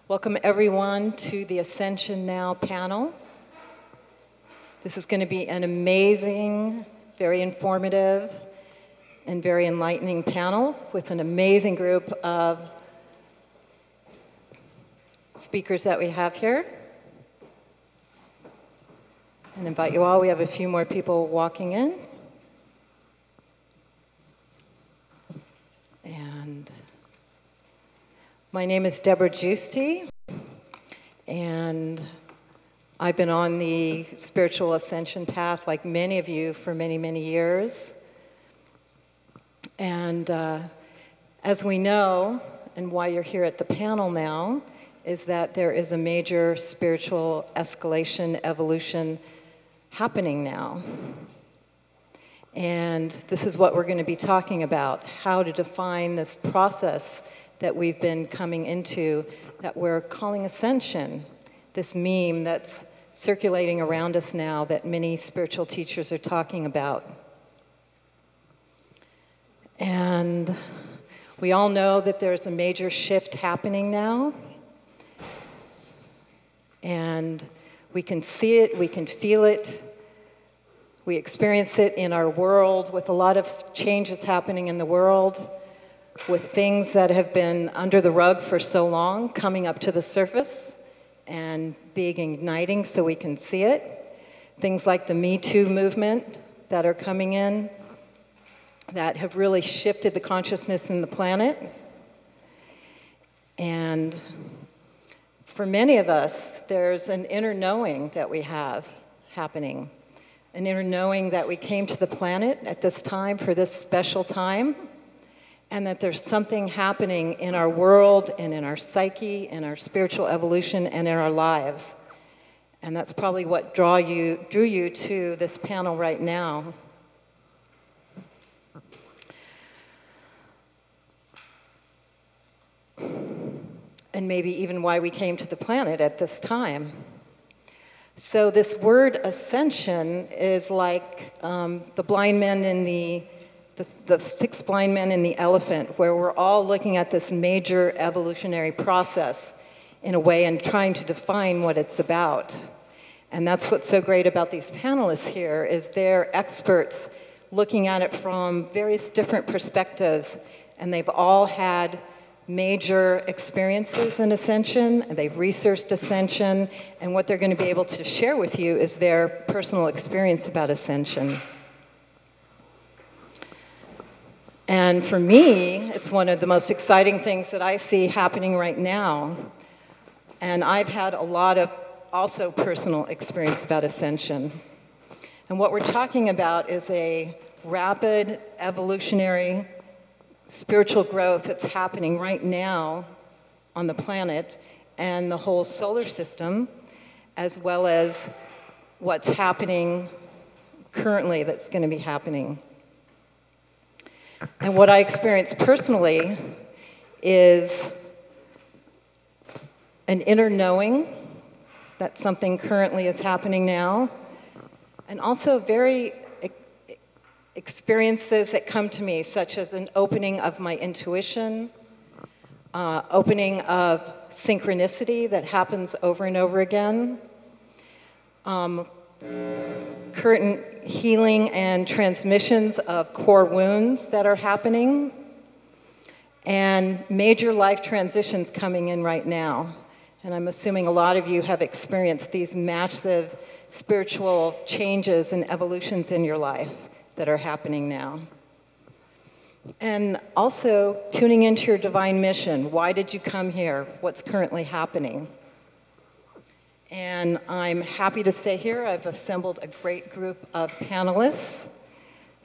Welcome everyone to the Ascension Now panel. This is going to be an amazing, very informative, and very enlightening panel with an amazing group of speakers that we have here. And invite you all. We have a few more people walking in. And my name is Deborah Giusti, and I've been on the spiritual ascension path, like many of you, for many, many years. And as we know, and why you're here at the panel now, is that there is a major spiritual escalation, evolution happening now. And this is what we're going to be talking about, how to define this process that we've been coming into, that we're calling Ascension, this meme that's circulating around us now that many spiritual teachers are talking about. And we all know that there's a major shift happening now. And we can see it, we can feel it, we experience it in our world with a lot of changes happening in the world, with things that have been under the rug for so long coming up to the surface and being igniting so we can see it. Things like the Me Too movement that are coming in that have really shifted the consciousness in the planet. And for many of us, there's an inner knowing that we have happening, an inner knowing that we came to the planet at this time for this special time, and that there's something happening in our world and in our psyche, in our spiritual evolution, and in our lives. And that's probably what drew you to this panel right now. And maybe even why we came to the planet at this time. So this word ascension is like the blind men in the 6 blind men in the elephant, where we're all looking at this major evolutionary process in a way and trying to define what it's about. And that's what's so great about these panelists here, is they're experts looking at it from various different perspectives, and they've all had major experiences in Ascension, and they've researched Ascension, and what they're going to be able to share with you is their personal experience about Ascension. And for me, it's one of the most exciting things that I see happening right now. And I've had a lot of also personal experience about Ascension. And what we're talking about is a rapid evolutionary spiritual growth that's happening right now on the planet and the whole solar system, as well as what's happening currently that's going to be happening. And what I experienced personally is an inner knowing that something currently is happening now, and also very experiences that come to me, such as an opening of my intuition, opening of synchronicity that happens over and over again, current healing and transmissions of core wounds that are happening, and major life transitions coming in right now. And I'm assuming a lot of you have experienced these massive spiritual changes and evolutions in your life that are happening now. And also tuning into your divine mission. Why did you come here? What's currently happening? And I'm happy to say here I've assembled a great group of panelists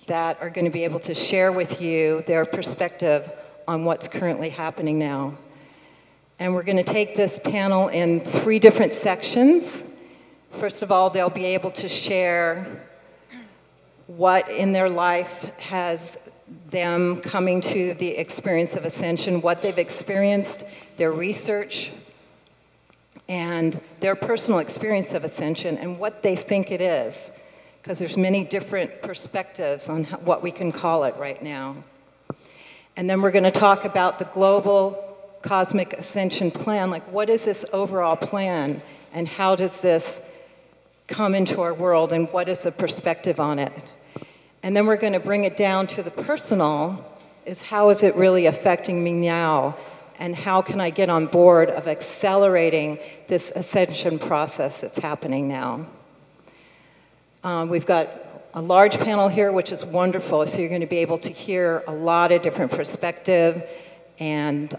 that are going to be able to share with you their perspective on what's currently happening now. And we're going to take this panel in 3 different sections. First of all, they'll be able to share what in their life has them coming to the experience of Ascension, what they've experienced, their research, and their personal experience of Ascension, and what they think it is, because there's many different perspectives on what we can call it right now. And then we're going to talk about the global cosmic ascension plan, like what is this overall plan and how does this come into our world and what is the perspective on it? And then we're going to bring it down to the personal, is how is it really affecting me now and how can I get on board of accelerating this ascension process that's happening now. We've got a large panel here, which is wonderful, so you're going to be able to hear a lot of different perspectives, and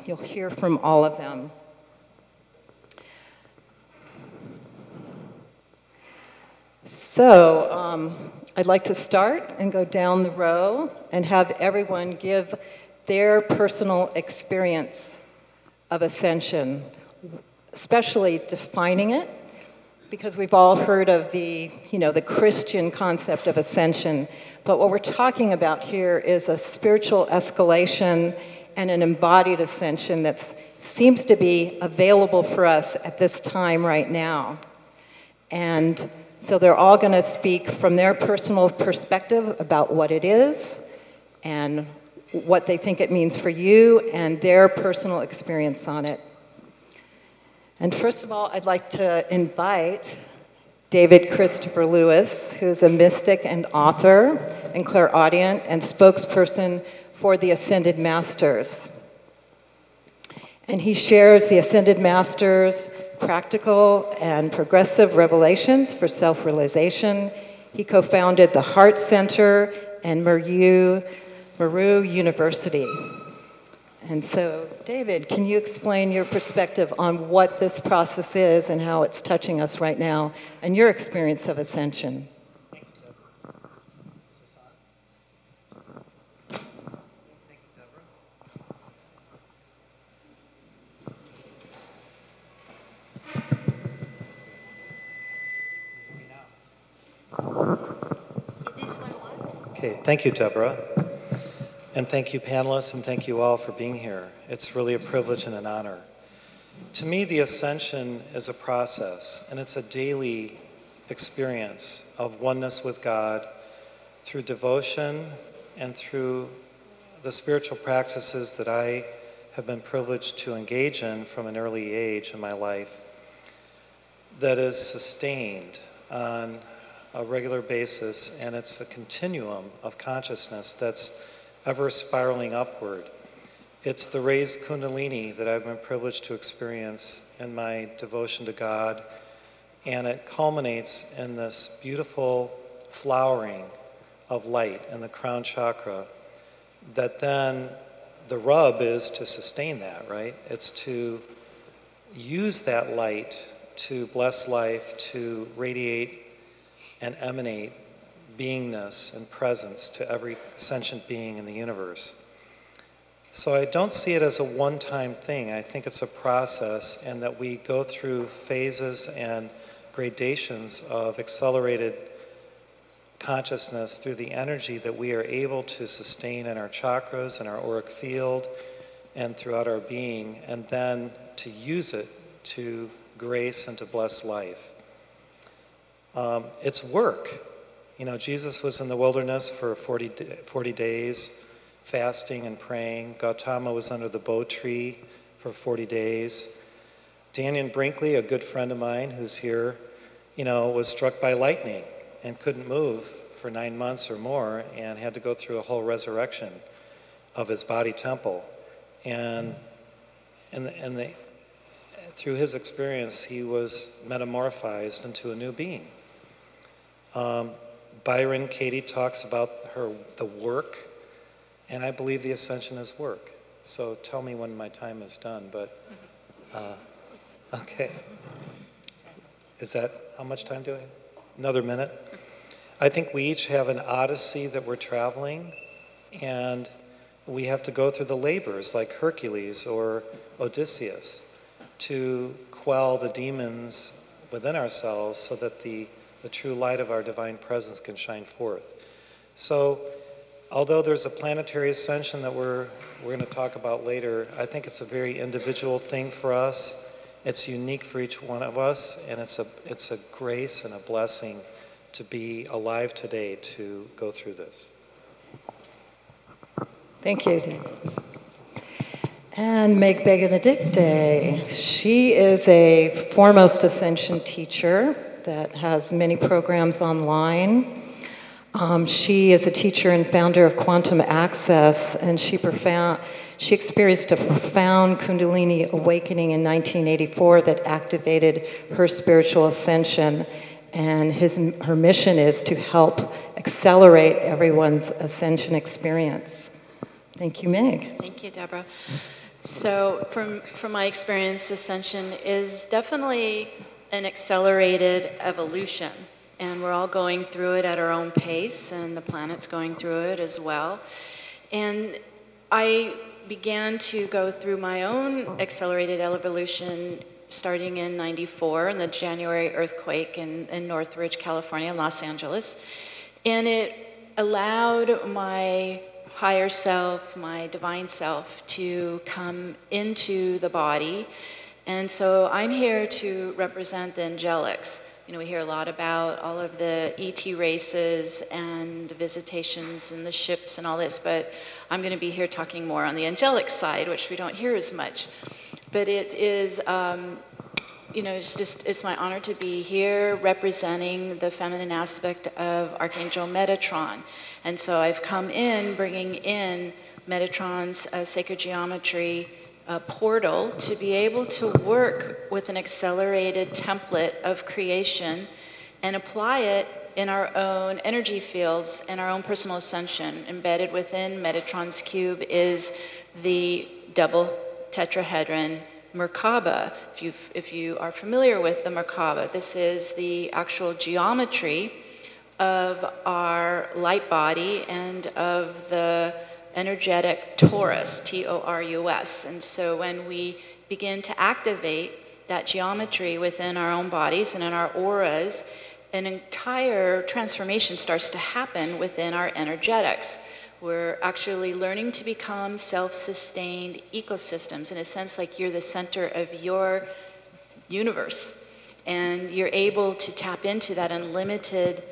you'll hear from all of them. So I'd like to start and go down the row and have everyone give their personal experience of ascension, especially defining it, because we've all heard of the Christian concept of ascension, but what we're talking about here is a spiritual escalation and an embodied ascension that seems to be available for us at this time right now. And so they're all going to speak from their personal perspective about what it is and what they think it means for you and their personal experience on it. And first of all, I'd like to invite David Christopher Lewis, who's a mystic and author and clairaudient and spokesperson for the Ascended Masters. And he shares the Ascended Masters' practical and progressive revelations for self-realization. He co-founded the Heart Center and Meru University. And so, David, can you explain your perspective on what this process is and how it's touching us right now and your experience of ascension? Thank you, Deborah. Thank you, Deborah. This one works? Okay, thank you, Deborah. And thank you, panelists, and thank you all for being here. It's really a privilege and an honor. To me, the ascension is a process, and it's a daily experience of oneness with God through devotion and through the spiritual practices that I have been privileged to engage in from an early age in my life that is sustained on a regular basis, and it's a continuum of consciousness that's ever spiraling upward. It's the raised kundalini that I've been privileged to experience in my devotion to God, and it culminates in this beautiful flowering of light in the crown chakra that then the rub is to sustain that, right? It's to use that light to bless life, to radiate and emanate beingness and presence to every sentient being in the universe. So I don't see it as a one-time thing. I think it's a process, and that we go through phases and gradations of accelerated consciousness through the energy that we are able to sustain in our chakras and our auric field and throughout our being, and then to use it to grace and to bless life. It's work. You know, Jesus was in the wilderness for 40 days, fasting and praying. Gautama was under the bo tree for 40 days. Daniel Brinkley, a good friend of mine who's here, was struck by lightning and couldn't move for 9 months or more and had to go through a whole resurrection of his body temple. And through his experience, he was metamorphized into a new being. Byron Katie talks about the work, and I believe the ascension is work. So tell me when my time is done, but okay. Is that, how much time do I have? Another minute? I think we each have an odyssey that we're traveling, and we have to go through the labors like Hercules or Odysseus to quell the demons within ourselves so that the true light of our divine presence can shine forth. So, although there's a planetary ascension that we're going to talk about later, I think it's a very individual thing for us. It's unique for each one of us, and it's a grace and a blessing to be alive today to go through this. Thank you, David. And Meg Benedicte. She is a foremost Ascension teacher that has many programs online. She is a teacher and founder of Quantum Access, and she experienced a profound Kundalini awakening in 1984 that activated her spiritual ascension. And her mission is to help accelerate everyone's ascension experience. Thank you, Meg. Thank you, Deborah. So from my experience, ascension is definitely an accelerated evolution. And we're all going through it at our own pace, and the planet's going through it as well. And I began to go through my own accelerated evolution starting in '94 in the January earthquake in Northridge, California, Los Angeles. And it allowed my higher self, my divine self, to come into the body. And so I'm here to represent the angelics. You know, we hear a lot about all of the ET races and the visitations and the ships and all this, but I'm going to be here talking more on the angelic side, which we don't hear as much. But it is, you know, it's my honor to be here representing the feminine aspect of Archangel Metatron. And so I've come in bringing in Metatron's sacred geometry portal to be able to work with an accelerated template of creation and apply it in our own energy fields and our own personal ascension. Embedded within Metatron's cube is the double tetrahedron Merkaba. If you are familiar with the Merkaba, this is the actual geometry of our light body and of the energetic torus, T-O-R-U-S. And so when we begin to activate that geometry within our own bodies and in our auras, an entire transformation starts to happen within our energetics. We're actually learning to become self-sustained ecosystems, in a sense like you're the center of your universe. And you're able to tap into that unlimited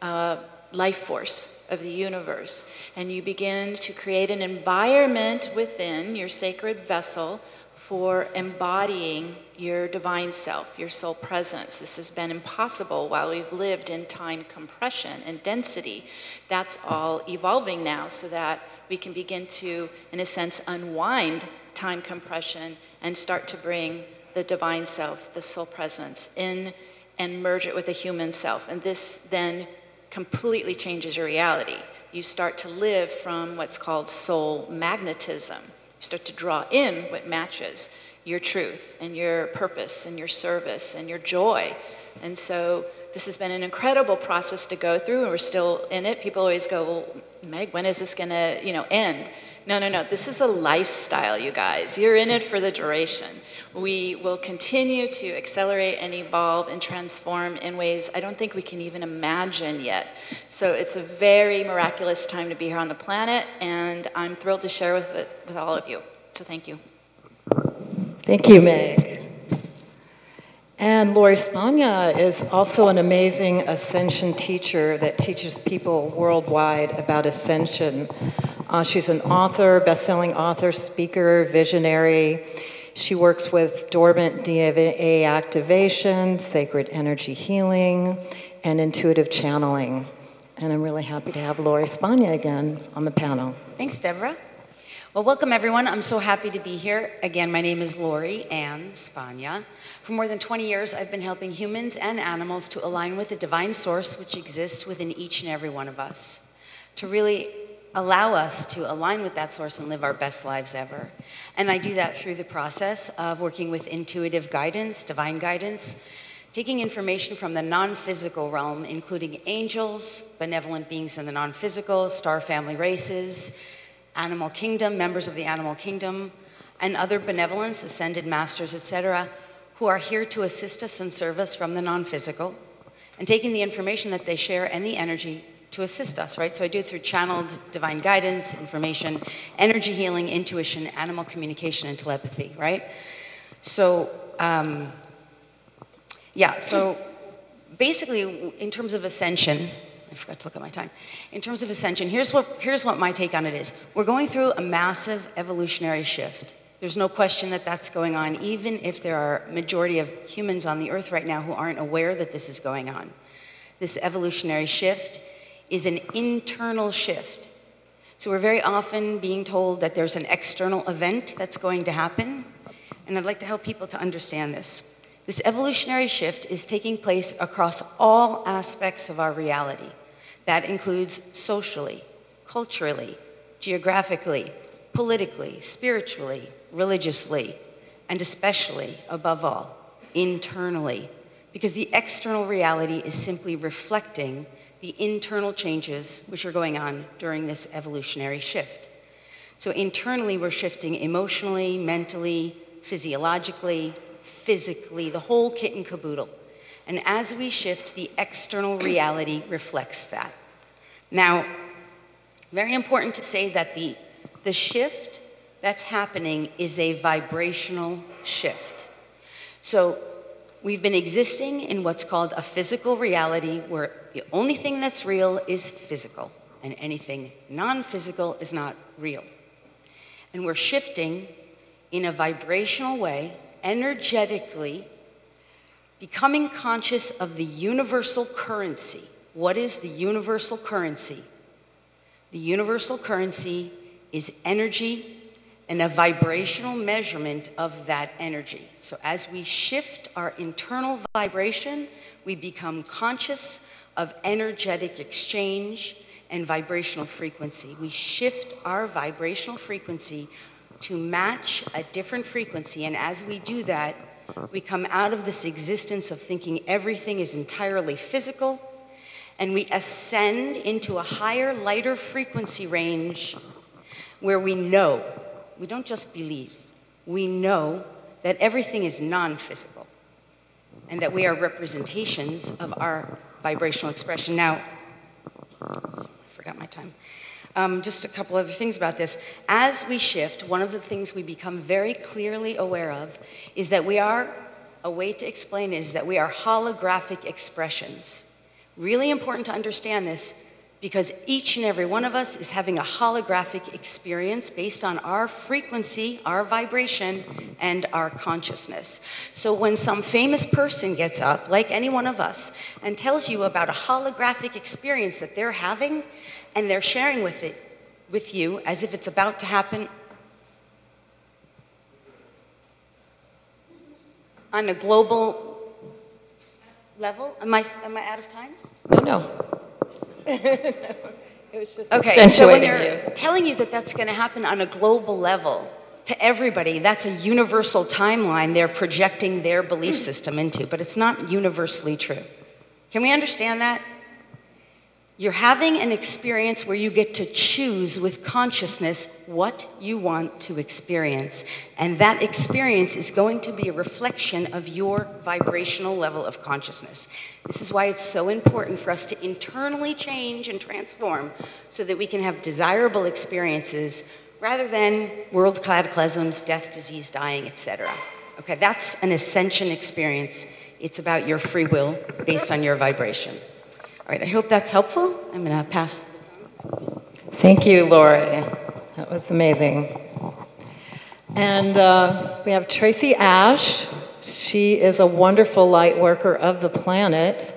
life force of the universe. And you begin to create an environment within your sacred vessel for embodying your divine self, your soul presence. This has been impossible while we've lived in time compression and density. That's all evolving now so that we can begin to, in a sense, unwind time compression and start to bring the divine self, the soul presence, in and merge it with the human self. And this then completely changes your reality. You start to live from what's called soul magnetism. You start to draw in what matches your truth and your purpose and your service and your joy. And so this has been an incredible process to go through, and we're still in it. People always go, well, Meg, when is this going to, end? No. This is a lifestyle, you guys. You're in it for the duration. We will continue to accelerate and evolve and transform in ways I don't think we can even imagine yet. So it's a very miraculous time to be here on the planet, and I'm thrilled to share with all of you. So thank you. Thank you, Meg. And Lori Spagna is also an amazing Ascension teacher that teaches people worldwide about Ascension. She's an author, best-selling author, speaker, visionary. She works with Dormant DNA activation, sacred energy healing, and intuitive channeling. And I'm really happy to have Lori Spagna again on the panel. Thanks, Deborah. Well, welcome everyone. I'm so happy to be here. Again, my name is Lori Ann Spagna. For more than 20 years, I've been helping humans and animals to align with the divine source which exists within each and every one of us, to really allow us to align with that source and live our best lives ever. And I do that through the process of working with intuitive guidance, divine guidance, taking information from the non-physical realm, including angels, benevolent beings in the non-physical, star family races, animal kingdom, members of the animal kingdom, and other benevolence, ascended masters, etc., who are here to assist us and serve us from the non-physical, and taking the information that they share and the energy to assist us, right? So I do it through channeled divine guidance, information, energy healing, intuition, animal communication, and telepathy, right? So, so basically, in terms of ascension, I forgot to look at my time. In terms of ascension, here's what my take on it is. We're going through a massive evolutionary shift. There's no question that that's going on, even if there are a majority of humans on the earth right now who aren't aware that this is going on. This evolutionary shift is an internal shift. So we're very often being told that there's an external event that's going to happen, and I'd like to help people to understand this. This evolutionary shift is taking place across all aspects of our reality. That includes socially, culturally, geographically, politically, spiritually, religiously, and especially, above all, internally, because the external reality is simply reflecting the internal changes which are going on during this evolutionary shift. So internally, we're shifting emotionally, mentally, physiologically, physically, the whole kit and caboodle. And as we shift, the external reality reflects that. Now, very important to say that the shift that's happening is a vibrational shift. So we've been existing in what's called a physical reality, where the only thing that's real is physical, and anything non-physical is not real. And we're shifting in a vibrational way, energetically, becoming conscious of the universal currency. What is the universal currency? The universal currency is energy and a vibrational measurement of that energy. So as we shift our internal vibration, we become conscious of energetic exchange and vibrational frequency. We shift our vibrational frequency to match a different frequency, and as we do that, we come out of this existence of thinking everything is entirely physical, and we ascend into a higher, lighter frequency range where we know, we don't just believe, we know that everything is non-physical and that we are representations of our vibrational expression. Now, I forgot my time. Just a couple other things about this. As we shift, one of the things we become very clearly aware of is that we are, a way to explain it is that we are holographic expressions. Really important to understand this, because each and every one of us is having a holographic experience based on our frequency, our vibration, and our consciousness. So when some famous person gets up, like any one of us, and tells you about a holographic experience that they're having, and they're sharing with you as if it's about to happen on a global level. Am I out of time? No. It was just okay, so when they're telling you that that's going to happen on a global level to everybody, that's a universal timeline they're projecting their belief system into, but it's not universally true. Can we understand that? You're having an experience where you get to choose with consciousness what you want to experience. And that experience is going to be a reflection of your vibrational level of consciousness. This is why it's so important for us to internally change and transform so that we can have desirable experiences rather than world cataclysms, death, disease, dying, etc. Okay, that's an ascension experience. It's about your free will based on your vibration. All right, I hope that's helpful. I'm going to pass. Thank you, Lori. That was amazing. And we have Tracy Ash. She is a wonderful light worker of the planet.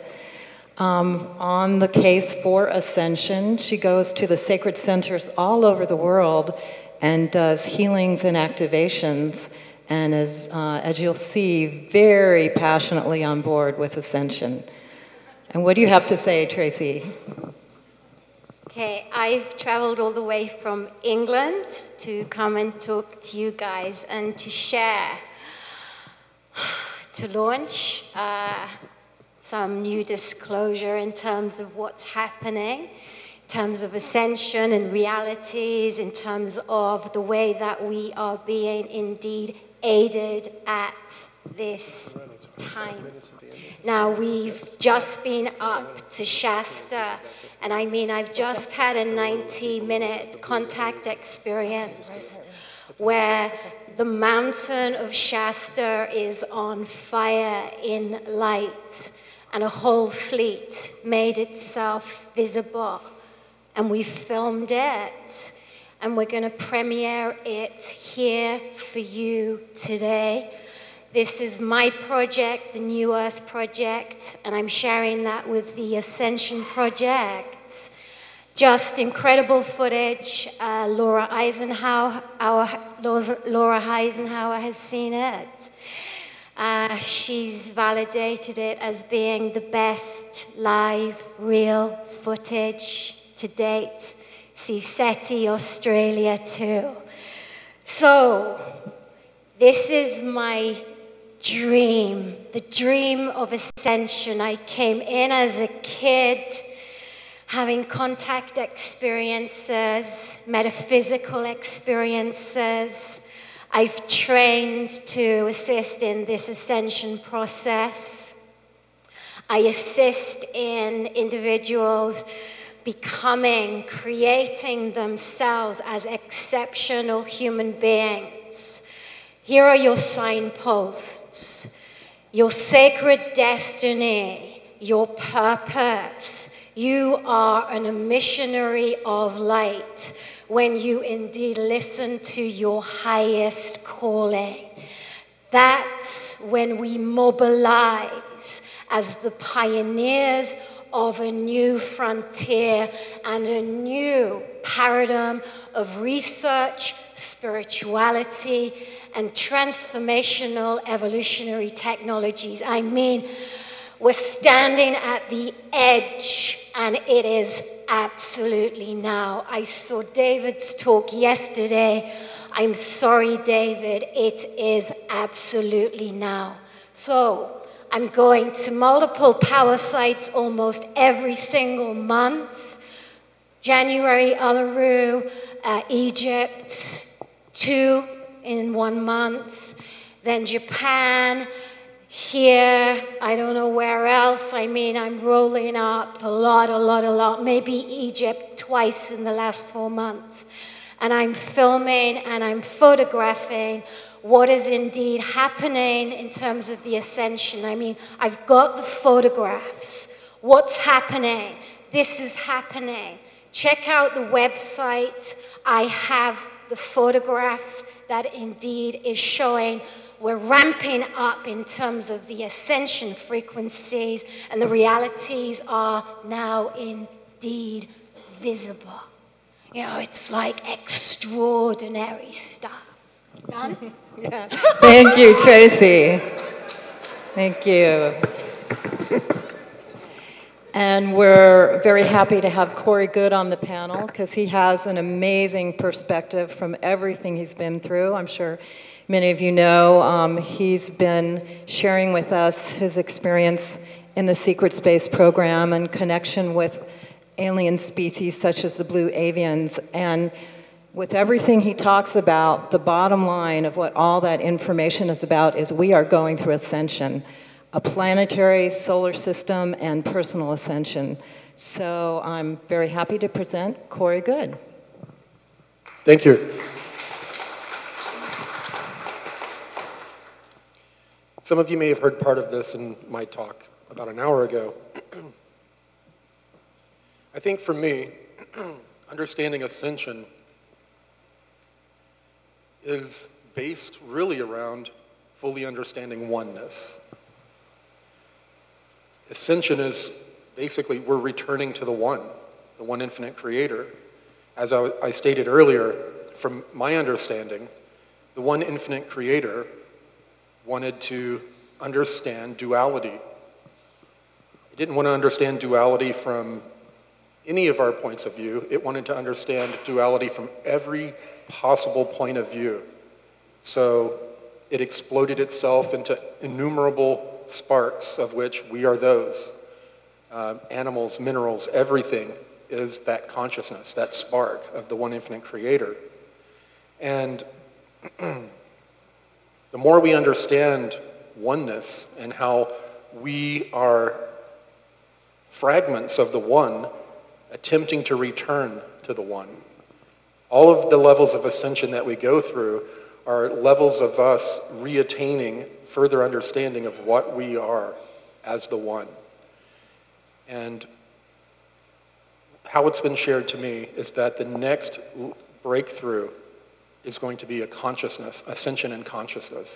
On the case for Ascension, she goes to the sacred centers all over the world and does healings and activations, and is, as you'll see, very passionately on board with Ascension. And what do you have to say, Tracy? Okay, I've traveled all the way from England to come and talk to you guys and to share, to launch some new disclosure in terms of what's happening, in terms of ascension and realities, in terms of the way that we are being indeed aided at this time. Now, we've just been up to Shasta, and I mean, I've just had a 90-minute contact experience where the mountain of Shasta is on fire in light, and a whole fleet made itself visible, and we filmed it. and we're going to premiere it here for you today. This is my project, the New Earth Project, and I'm sharing that with the Ascension Project. Just incredible footage. Laura Eisenhower has seen it. She's validated it as being the best live, real footage to date. See SETI Australia too. So, this is my dream, the dream of ascension. I came in as a kid, having contact experiences, metaphysical experiences. I've trained to assist in this ascension process. I assist in individuals becoming, creating themselves as exceptional human beings. Here are your signposts, your sacred destiny, your purpose. You are a missionary of light when you indeed listen to your highest calling. That's when we mobilize as the pioneers of a new frontier and a new paradigm of research, spirituality, and transformational evolutionary technologies. I mean, we're standing at the edge, and it is absolutely now. I saw David's talk yesterday. I'm sorry, David, it is absolutely now. So, I'm going to multiple power sites almost every single month. January, Uluru, Egypt, 2 in 1 month. Then Japan, here, I don't know where else. I mean, I'm rolling up a lot. Maybe Egypt twice in the last 4 months. And I'm filming and I'm photographing what is indeed happening in terms of the ascension. I mean, I've got the photographs. What's happening? This is happening. Check out the website. I have the photographs that indeed is showing we're ramping up in terms of the ascension frequencies, and the realities are now indeed visible. You know, it's like extraordinary stuff. Done? Yeah. Thank you, Tracy. Thank you. And we're very happy to have Cory Goode on the panel because he has an amazing perspective from everything he's been through. I'm sure many of you know he's been sharing with us his experience in the Secret Space program and connection with alien species such as the blue avians. And with everything he talks about, the bottom line of what all that information is about is we are going through ascension, a planetary, solar system, and personal ascension. So I'm very happy to present Cory Goode. Thank you. Some of you may have heard part of this in my talk about an hour ago. I think for me, understanding ascension is based really around fully understanding oneness. Ascension is basically we're returning to the one infinite creator. As I stated earlier, from my understanding, the one infinite creator wanted to understand duality. It didn't want to understand duality from any of our points of view. It wanted to understand duality from every possible point of view. So it exploded itself into innumerable sparks, of which we are those. Animals, minerals, everything is that consciousness, that spark of the one infinite creator. And the more we understand oneness and how we are fragments of the one attempting to return to the one, all of the levels of ascension that we go through are levels of us reattaining further understanding of what we are as the one. And how it's been shared to me is that the next breakthrough is going to be a consciousness, ascension in consciousness.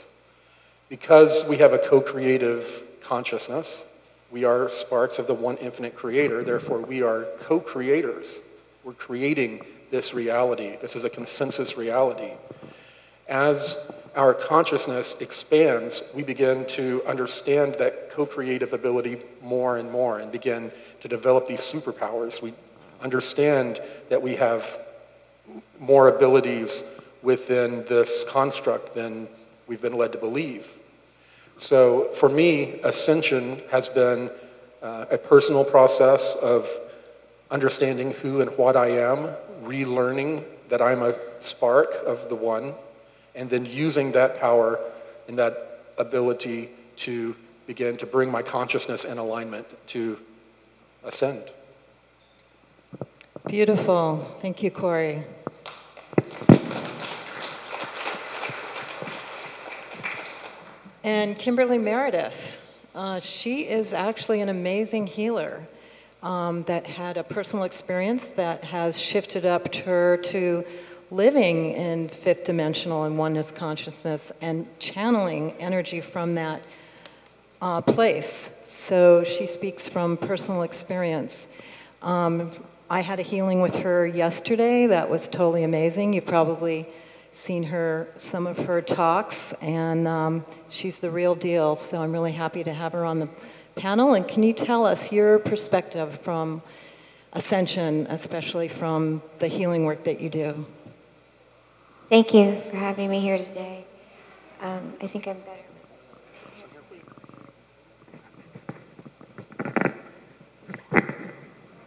Because we have a co-creative consciousness, we are sparks of the one infinite creator, therefore we are co-creators. We're creating this reality. This is a consensus reality. As our consciousness expands, we begin to understand that co-creative ability more and more and begin to develop these superpowers. We understand that we have more abilities within this construct than we've been led to believe. So for me, ascension has been a personal process of understanding who and what I am, relearning that I'm a spark of the one, and then using that power and that ability to begin to bring my consciousness in alignment to ascend. Beautiful. Thank you, Cory. And Kimberly Meredith, she is actually an amazing healer that had a personal experience that has shifted up her to living in fifth dimensional and oneness consciousness and channeling energy from that place. So she speaks from personal experience. I had a healing with her yesterday that was totally amazing. You've probably seen some of her talks, and she's the real deal. So I'm really happy to have her on the panel. And can you tell us your perspective from Ascension, especially from the healing work that you do? Thank you for having me here today. I think I'm better.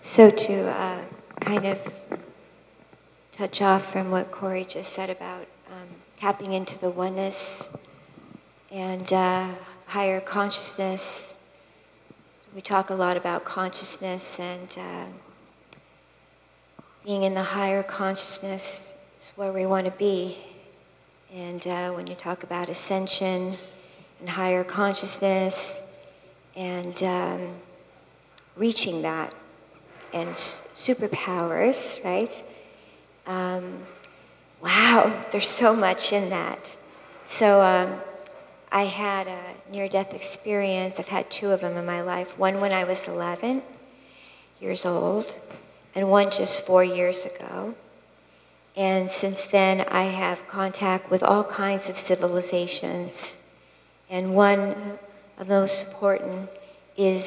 So to kind of touch off from what Cory just said about tapping into the oneness and higher consciousness. We talk a lot about consciousness, and being in the higher consciousness is where we want to be. And when you talk about ascension and higher consciousness and reaching that and superpowers, right? Wow, there's so much in that. So I had a near-death experience. I've had two of them in my life. One when I was 11 years old, and one just 4 years ago. And since then, I have contact with all kinds of civilizations. And one of the most important is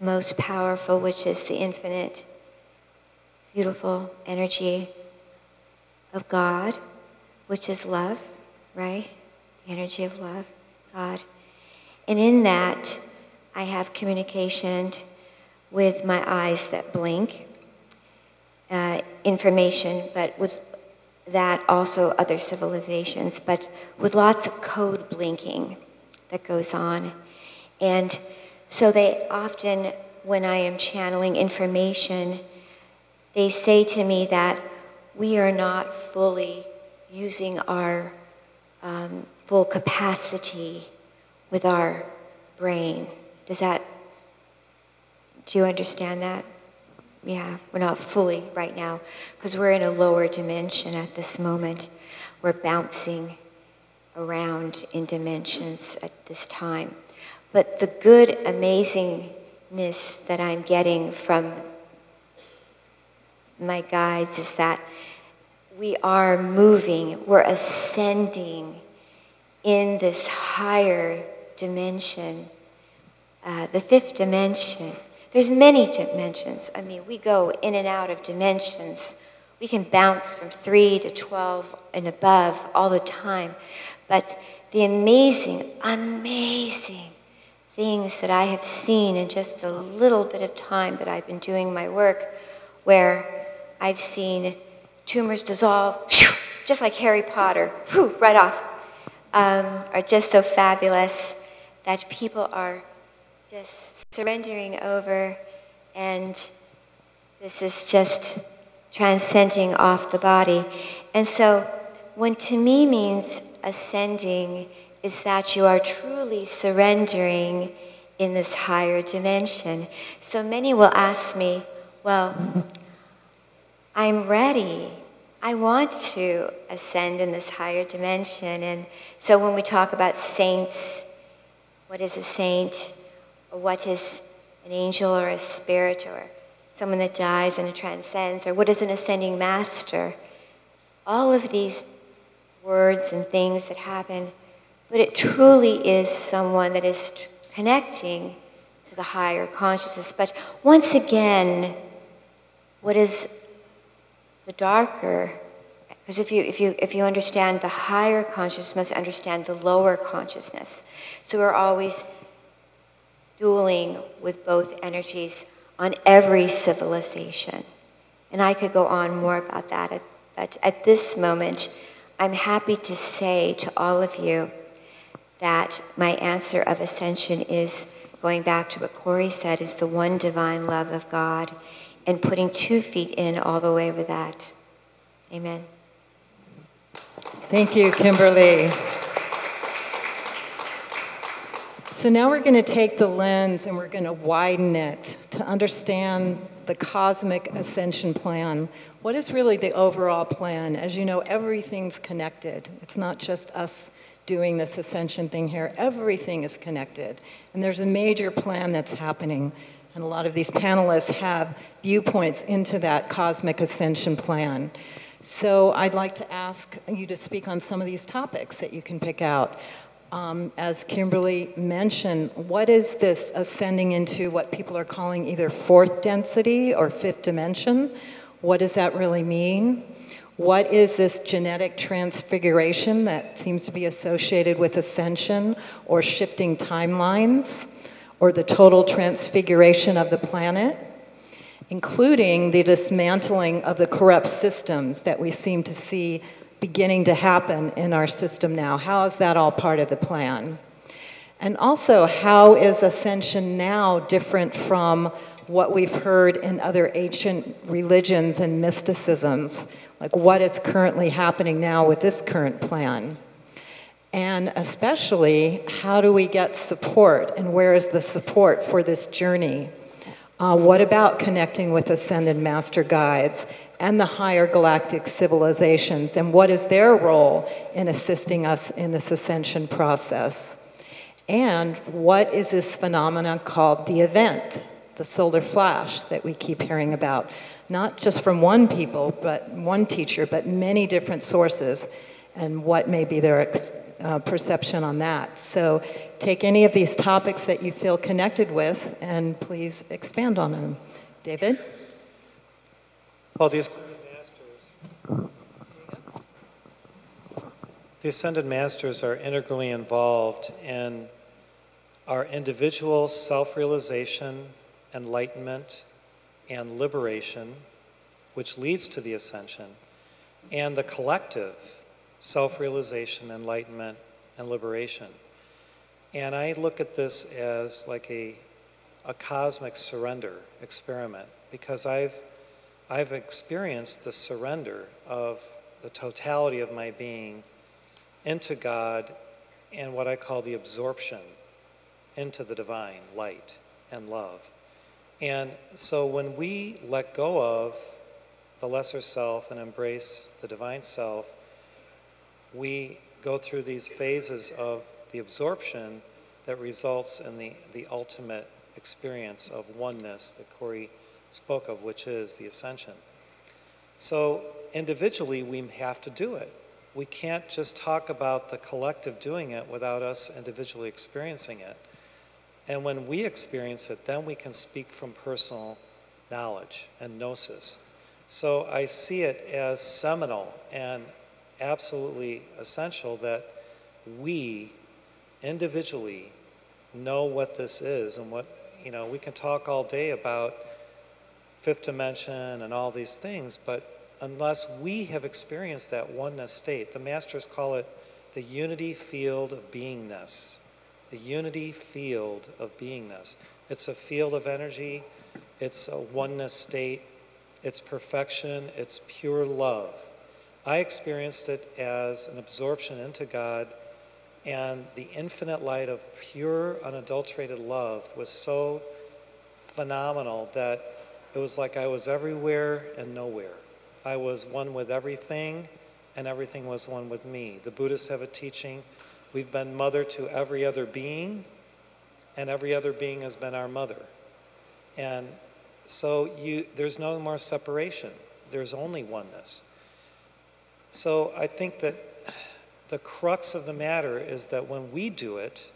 most powerful, which is the infinite, beautiful energy of God, which is love, right? The energy of love, God. And in that, I have communication with my eyes that blink, information, but with that also other civilizations, but with lots of code blinking that goes on. And so they often, when I am channeling information, they say to me that we are not fully using our full capacity with our brain. Do you understand that? Yeah, we're not fully right now, because we're in a lower dimension at this moment. We're bouncing around in dimensions at this time. But the good amazingness that I'm getting from my guides is that we are moving, we're ascending in this higher dimension, the fifth dimension. There's many dimensions. I mean, we go in and out of dimensions. We can bounce from 3 to 12 and above all the time. But the amazing, amazing things that I have seen in just the little bit of time that I've been doing my work, where I've seen tumors dissolve, just like Harry Potter, right off, are just so fabulous that people are just surrendering over, and this is just transcending off the body. And so, what to me means ascending is that you are truly surrendering in this higher dimension. So many will ask me, well, I'm ready. I want to ascend in this higher dimension. And so when we talk about saints, what is a saint? Or what is an angel or a spirit or someone that dies and transcends? Or what is an ascending master? All of these words and things that happen, but it truly is someone that is connecting to the higher consciousness. But once again, what is the darker? Because if you understand the higher consciousness, you must understand the lower consciousness. So we're always dueling with both energies on every civilization. And I could go on more about that, but at this moment, I'm happy to say to all of you that my answer of ascension is, going back to what Cory said, is the one divine love of God, and putting 2 feet in all the way with that. Amen. Thank you, Kimberly. So now we're going to take the lens and we're going to widen it to understand the cosmic ascension plan. What is really the overall plan? As you know, everything's connected. It's not just us doing this ascension thing here. Everything is connected. And there's a major plan that's happening. And a lot of these panelists have viewpoints into that cosmic ascension plan. So I'd like to ask you to speak on some of these topics that you can pick out. As Kimberly mentioned, what is this ascending into what people are calling either 4th density or 5th dimension? What does that really mean? What is this genetic transfiguration that seems to be associated with ascension or shifting timelines or the total transfiguration of the planet, including the dismantling of the corrupt systems that we seem to see beginning to happen in our system now? How is that all part of the plan? And also, how is ascension now different from what we've heard in other ancient religions and mysticisms? Like, what is currently happening now with this current plan? And especially, how do we get support, and where is the support for this journey? What about connecting with ascended master guides and the higher galactic civilizations, and what is their role in assisting us in this ascension process? And what is this phenomenon called the event, the solar flash that we keep hearing about? Not just from one teacher, but many different sources, and what may be their perception on that. So take any of these topics that you feel connected with and please expand on them. David? Well, the Ascended Masters are integrally involved in our individual self-realization, enlightenment, and liberation, which leads to the ascension, and the collective self-realization, enlightenment, and liberation. And I look at this as like a cosmic surrender experiment, because I've experienced the surrender of the totality of my being into God and what I call the absorption into the divine light and love. And so when we let go of the lesser self and embrace the divine self, we go through these phases of the absorption that results in the ultimate experience of oneness that Cory spoke of, which is the ascension. So individually, we have to do it. We can't just talk about the collective doing it without us individually experiencing it. And when we experience it, then we can speak from personal knowledge and gnosis. So I see it as seminal and absolutely essential that we individually know what this is, and what, we can talk all day about 5th dimension and all these things, but unless we have experienced that oneness state, the masters call it the unity field of beingness. The unity field of beingness. It's a field of energy, it's a oneness state, it's perfection, it's pure love. I experienced it as an absorption into God, and the infinite light of pure, unadulterated love was so phenomenal that it was like I was everywhere and nowhere. I was one with everything, and everything was one with me. The Buddhists have a teaching, we've been mother to every other being, and every other being has been our mother. And so there's no more separation. There's only oneness. So I think that the crux of the matter is that when we do it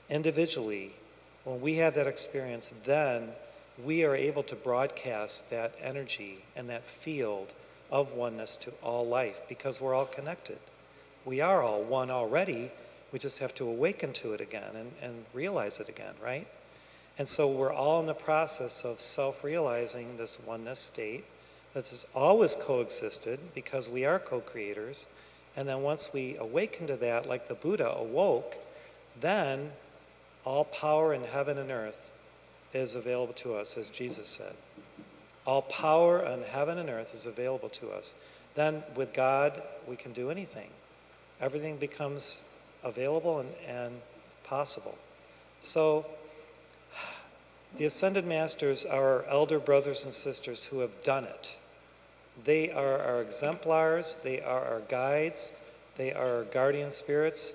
individually, when we have that experience, then we are able to broadcast that energy and that field of oneness to all life, because we're all connected. We are all one already. We just have to awaken to it again and realize it again, right? And so we're all in the process of self-realizing this oneness state that has always coexisted, because we are co-creators. And then once we awaken to that, like the Buddha awoke, then all power in heaven and earth is available to us, as Jesus said. All power in heaven and earth is available to us. Then with God, we can do anything. Everything becomes available and possible. So the Ascended Masters are our elder brothers and sisters who have done it. They are our exemplars, they are our guides, they are our guardian spirits,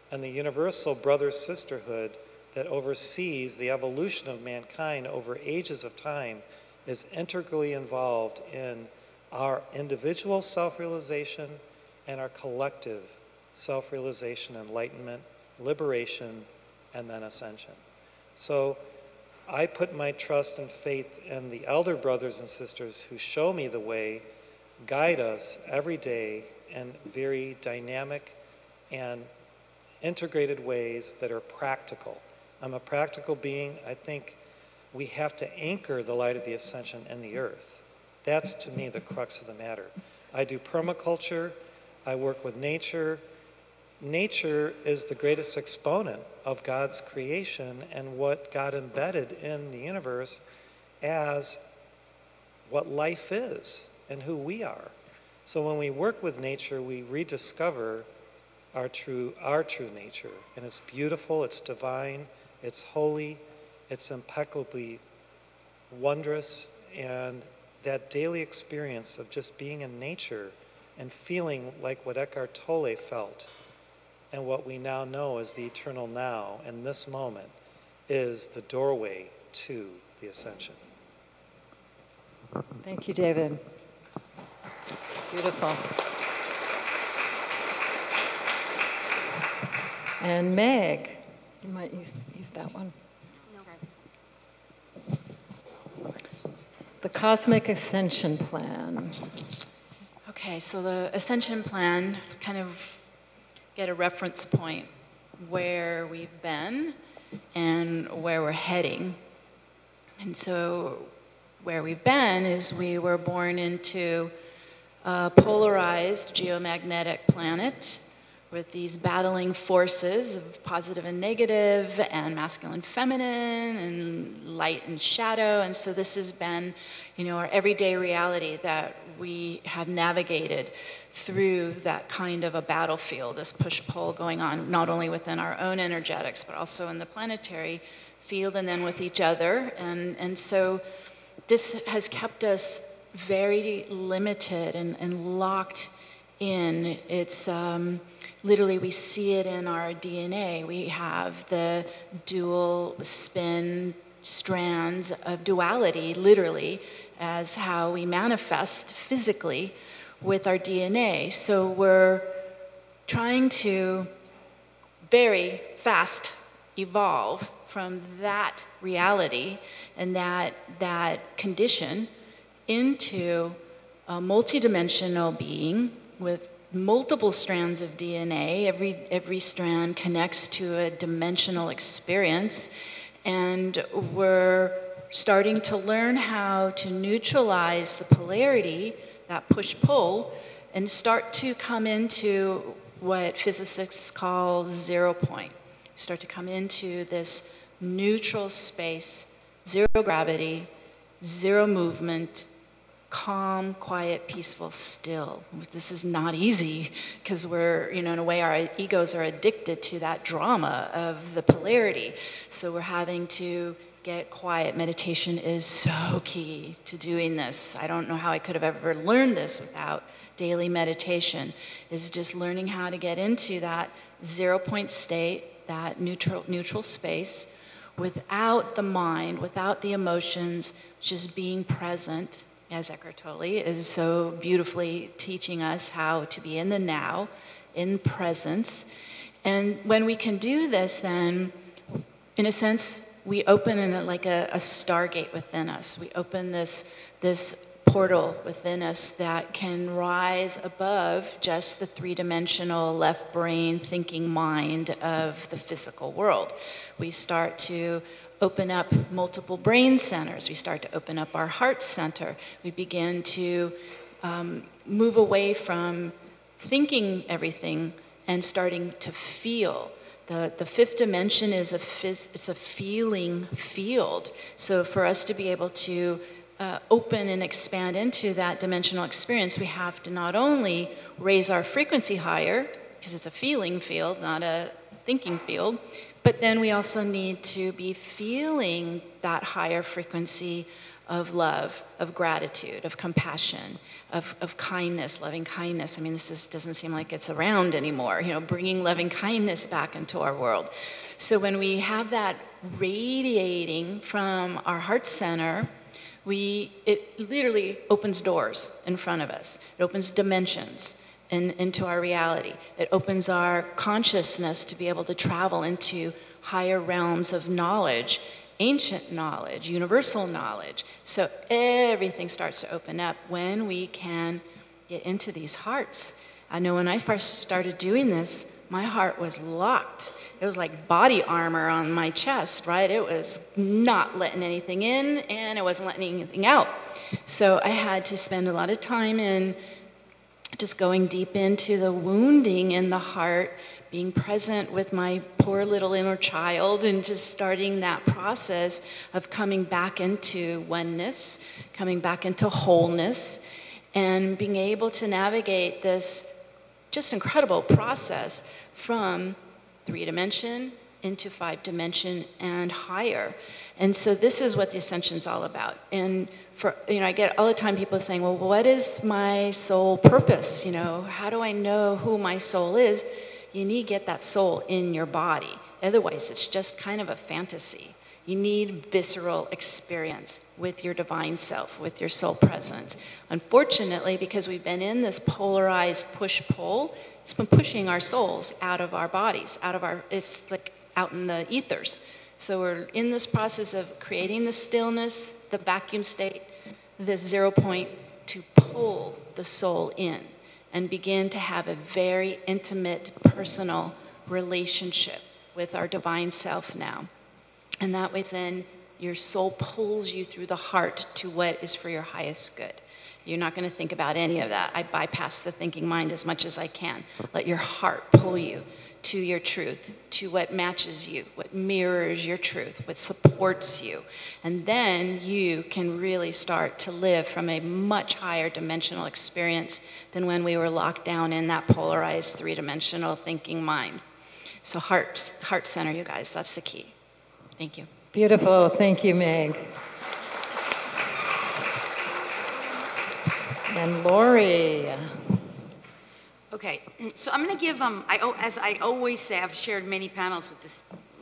and the universal brother-sisterhood that oversees the evolution of mankind over ages of time is integrally involved in our individual self-realization and our collective self-realization, enlightenment, liberation, and then ascension. So I put my trust and faith in the elder brothers and sisters who show me the way, guide us every day in very dynamic and integrated ways that are practical. I'm a practical being. I think we have to anchor the light of the ascension in the earth. That's, to me, the crux of the matter. I do permaculture. I work with nature. Nature is the greatest exponent of God's creation and what God embedded in the universe as what life is and who we are. So when we work with nature, we rediscover our true nature. And it's beautiful, it's divine, it's holy, it's impeccably wondrous. And that daily experience of just being in nature and feeling like what Eckhart Tolle felt, and what we now know as the eternal now, in this moment, is the doorway to the ascension. Thank you, David. Beautiful. And Meg, you might use that one. The Cosmic Ascension Plan. Okay, so the Ascension Plan, kind of get a reference point where we've been and where we're heading. And so where we've been is we were born into a polarized geomagnetic planet with these battling forces of positive and negative and masculine, feminine, and light and shadow. And so this has been, our everyday reality that we have navigated through that kind of a battlefield, this push-pull going on, not only within our own energetics, but also in the planetary field and then with each other. And so this has kept us very limited and locked in. It's literally, we see it in our DNA. We have the dual spin strands of duality, literally, as how we manifest physically with our DNA. So we're trying to very fast evolve from that reality and that condition into a multidimensional being with multiple strands of DNA. Every strand connects to a dimensional experience, and we're starting to learn how to neutralize the polarity, that push-pull, and start to come into what physicists call 0 point. Start to come into this neutral space, zero gravity, zero movement, calm, quiet, peaceful, still. This is not easy because we're, in a way, our egos are addicted to that drama of the polarity. So we're having to get quiet. Meditation is so key to doing this. I don't know how I could have ever learned this without daily meditation, is just learning how to get into that 0 point state, that neutral space, without the mind, without the emotions, just being present, as Eckhart Tolle is so beautifully teaching us how to be in the now, in presence. And when we can do this, then, in a sense, we open like a stargate within us. We open this portal within us that can rise above just the three-dimensional left brain thinking mind of the physical world. We start to open up multiple brain centers. We start to open up our heart center. We begin to move away from thinking everything and starting to feel. The fifth dimension is it's a feeling field. So for us to be able to open and expand into that dimensional experience, we have to not only raise our frequency higher, because it's a feeling field, not a thinking field, but then we also need to be feeling that higher frequency of love, of gratitude, of compassion, of kindness, loving kindness. I mean, doesn't seem like it's around anymore, bringing loving kindness back into our world. So when we have that radiating from our heart center, it literally opens doors in front of us. It opens dimensions into our reality. It opens our consciousness to be able to travel into higher realms of knowledge, ancient knowledge, universal knowledge. So everything starts to open up when we can get into these hearts. I know when I first started doing this, my heart was locked. It was like body armor on my chest, right? It was not letting anything in, and it wasn't letting anything out. So I had to spend a lot of time in just going deep into the wounding in the heart, being present with my poor little inner child, and just starting that process of coming back into oneness, coming back into wholeness, and being able to navigate this just incredible process from 3-dimension into 5-dimension and higher. And so this is what the Ascension is all about. And I get all the time people saying, well, what is my soul purpose? How do I know who my soul is? You need to get that soul in your body. Otherwise, it's just kind of a fantasy. You need visceral experience with your divine self, with your soul presence. Unfortunately, because we've been in this polarized push-pull, it's been pushing our souls out of our bodies, it's like out in the ethers. So we're in this process of creating the stillness, the vacuum state, this 0 point to pull the soul in and begin to have a very intimate, personal relationship with our divine self now. And that way then your soul pulls you through the heart to what is for your highest good. You're not going to think about any of that. I bypass the thinking mind as much as I can. Let your heart pull you to your truth, to what matches you, what mirrors your truth, what supports you. And then you can really start to live from a much higher dimensional experience than when we were locked down in that polarized 3-dimensional thinking mind. So heart center, you guys, that's the key. Thank you. Beautiful. Thank you, Meg. And Lori. Okay, so I'm going to give, as I always say, I've shared many panels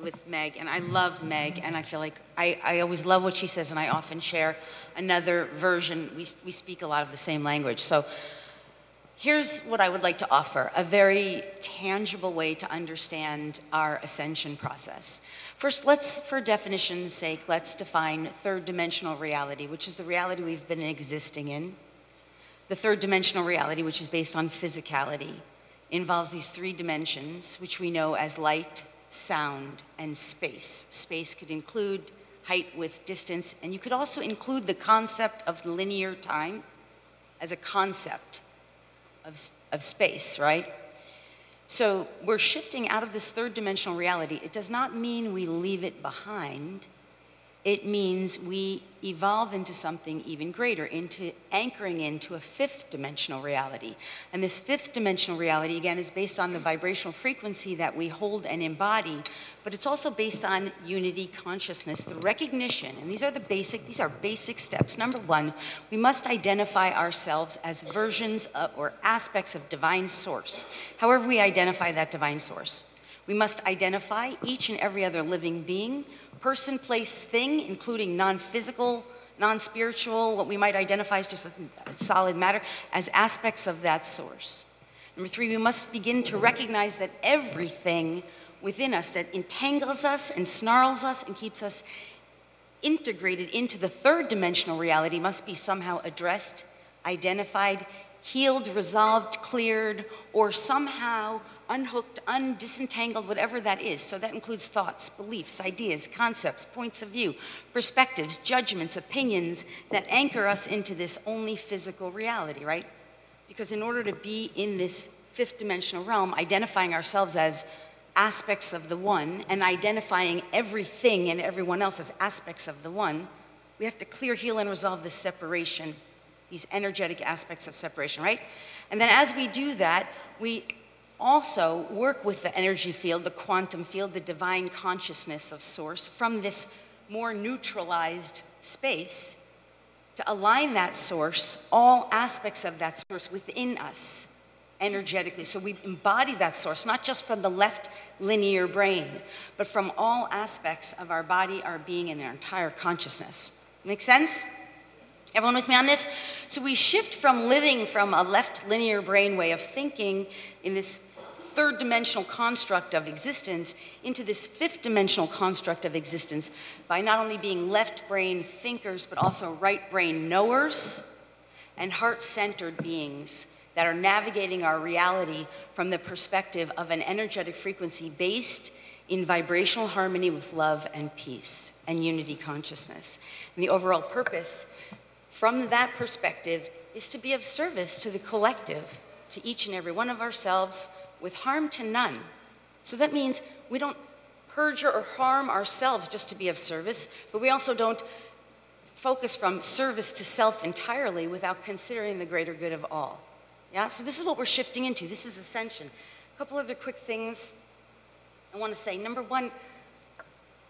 with Meg, and I love Meg, and I feel like I always love what she says, and I often share another version. We speak a lot of the same language. So here's what I would like to offer, a very tangible way to understand our ascension process. First, for definition's sake, let's define third-dimensional reality, which is the reality we've been existing in. The third-dimensional reality, which is based on physicality, involves these 3 dimensions, which we know as light, sound, and space. Space could include height, width, distance, and you could also include the concept of linear time as a concept of space, right? So we're shifting out of this third-dimensional reality. It does not mean we leave it behind. It means we evolve into something even greater, into anchoring into a fifth dimensional reality. And this fifth dimensional reality, again, is based on the vibrational frequency that we hold and embody, but it's also based on unity consciousness, the recognition, and these are basic steps. Number one, we must identify ourselves as versions of, or aspects of divine source, however we identify that divine source. We must identify each and every other living being, person, place, thing, including non-physical, non-spiritual, what we might identify as just a solid matter, as aspects of that source. Number three, we must begin to recognize that everything within us that entangles us and snarls us and keeps us integrated into the third dimensional reality must be somehow addressed, identified, healed, resolved, cleared, or somehow unhooked, disentangled, whatever that is. So that includes thoughts, beliefs, ideas, concepts, points of view, perspectives, judgments, opinions that anchor us into this only physical reality, right? Because in order to be in this fifth dimensional realm, identifying ourselves as aspects of the one and identifying everything and everyone else as aspects of the one, we have to clear, heal, and resolve this separation, these energetic aspects of separation, right? And then as we do that, we also work with the energy field, the quantum field, the divine consciousness of source from this more neutralized space to align that source, all aspects of that source within us energetically. So we embody that source, not just from the left linear brain, but from all aspects of our body, our being, and our entire consciousness. Make sense? Everyone with me on this? So we shift from living from a left linear brain way of thinking in this third dimensional construct of existence into this fifth dimensional construct of existence by not only being left brain thinkers, but also right brain knowers and heart-centered beings that are navigating our reality from the perspective of an energetic frequency based in vibrational harmony with love and peace and unity consciousness. And the overall purpose from that perspective is to be of service to the collective, to each and every one of ourselves, with harm to none. So that means we don't perjure or harm ourselves just to be of service, but we also don't focus from service to self entirely without considering the greater good of all. Yeah, so this is what we're shifting into. This is Ascension. A couple other quick things I want to say. Number one,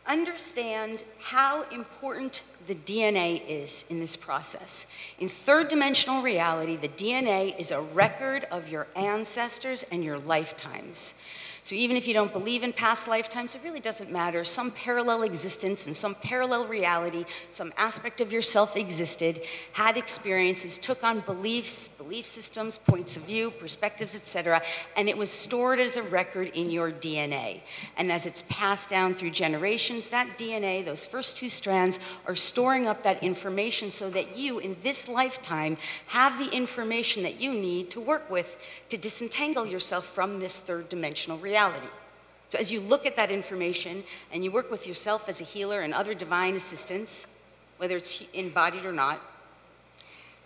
understand how important the DNA is in this process. In third dimensional reality, the DNA is a record of your ancestors and your lifetimes. So even if you don't believe in past lifetimes, it really doesn't matter. Some parallel existence and some parallel reality, some aspect of yourself existed, had experiences, took on beliefs, belief systems, points of view, perspectives, etc., and it was stored as a record in your DNA. And as it's passed down through generations, that DNA, those first two strands, are storing up that information so that you, in this lifetime, have the information that you need to work with to disentangle yourself from this third dimensional reality. So as you look at that information and you work with yourself as a healer and other divine assistants, whether it's embodied or not,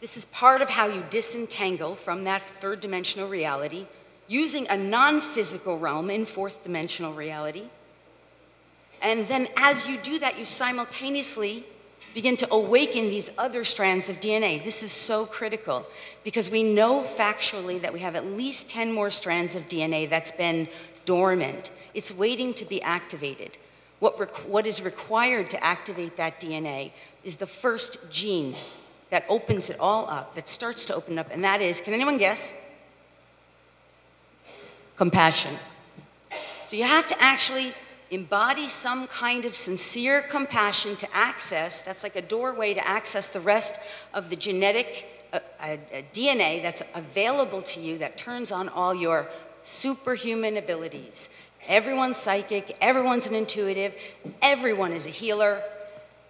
this is part of how you disentangle from that third dimensional reality using a non-physical realm in fourth dimensional reality. And then as you do that, you simultaneously begin to awaken these other strands of DNA. This is so critical because we know factually that we have at least 10 more strands of DNA that's been dormant. It's waiting to be activated. What is required to activate that DNA is the first gene that opens it all up, that starts to open up, and that is, can anyone guess? Compassion. So you have to actually embody some kind of sincere compassion to access, that's like a doorway to access the rest of the genetic DNA that's available to you that turns on all your superhuman abilities. Everyone's psychic, everyone's an intuitive, everyone is a healer,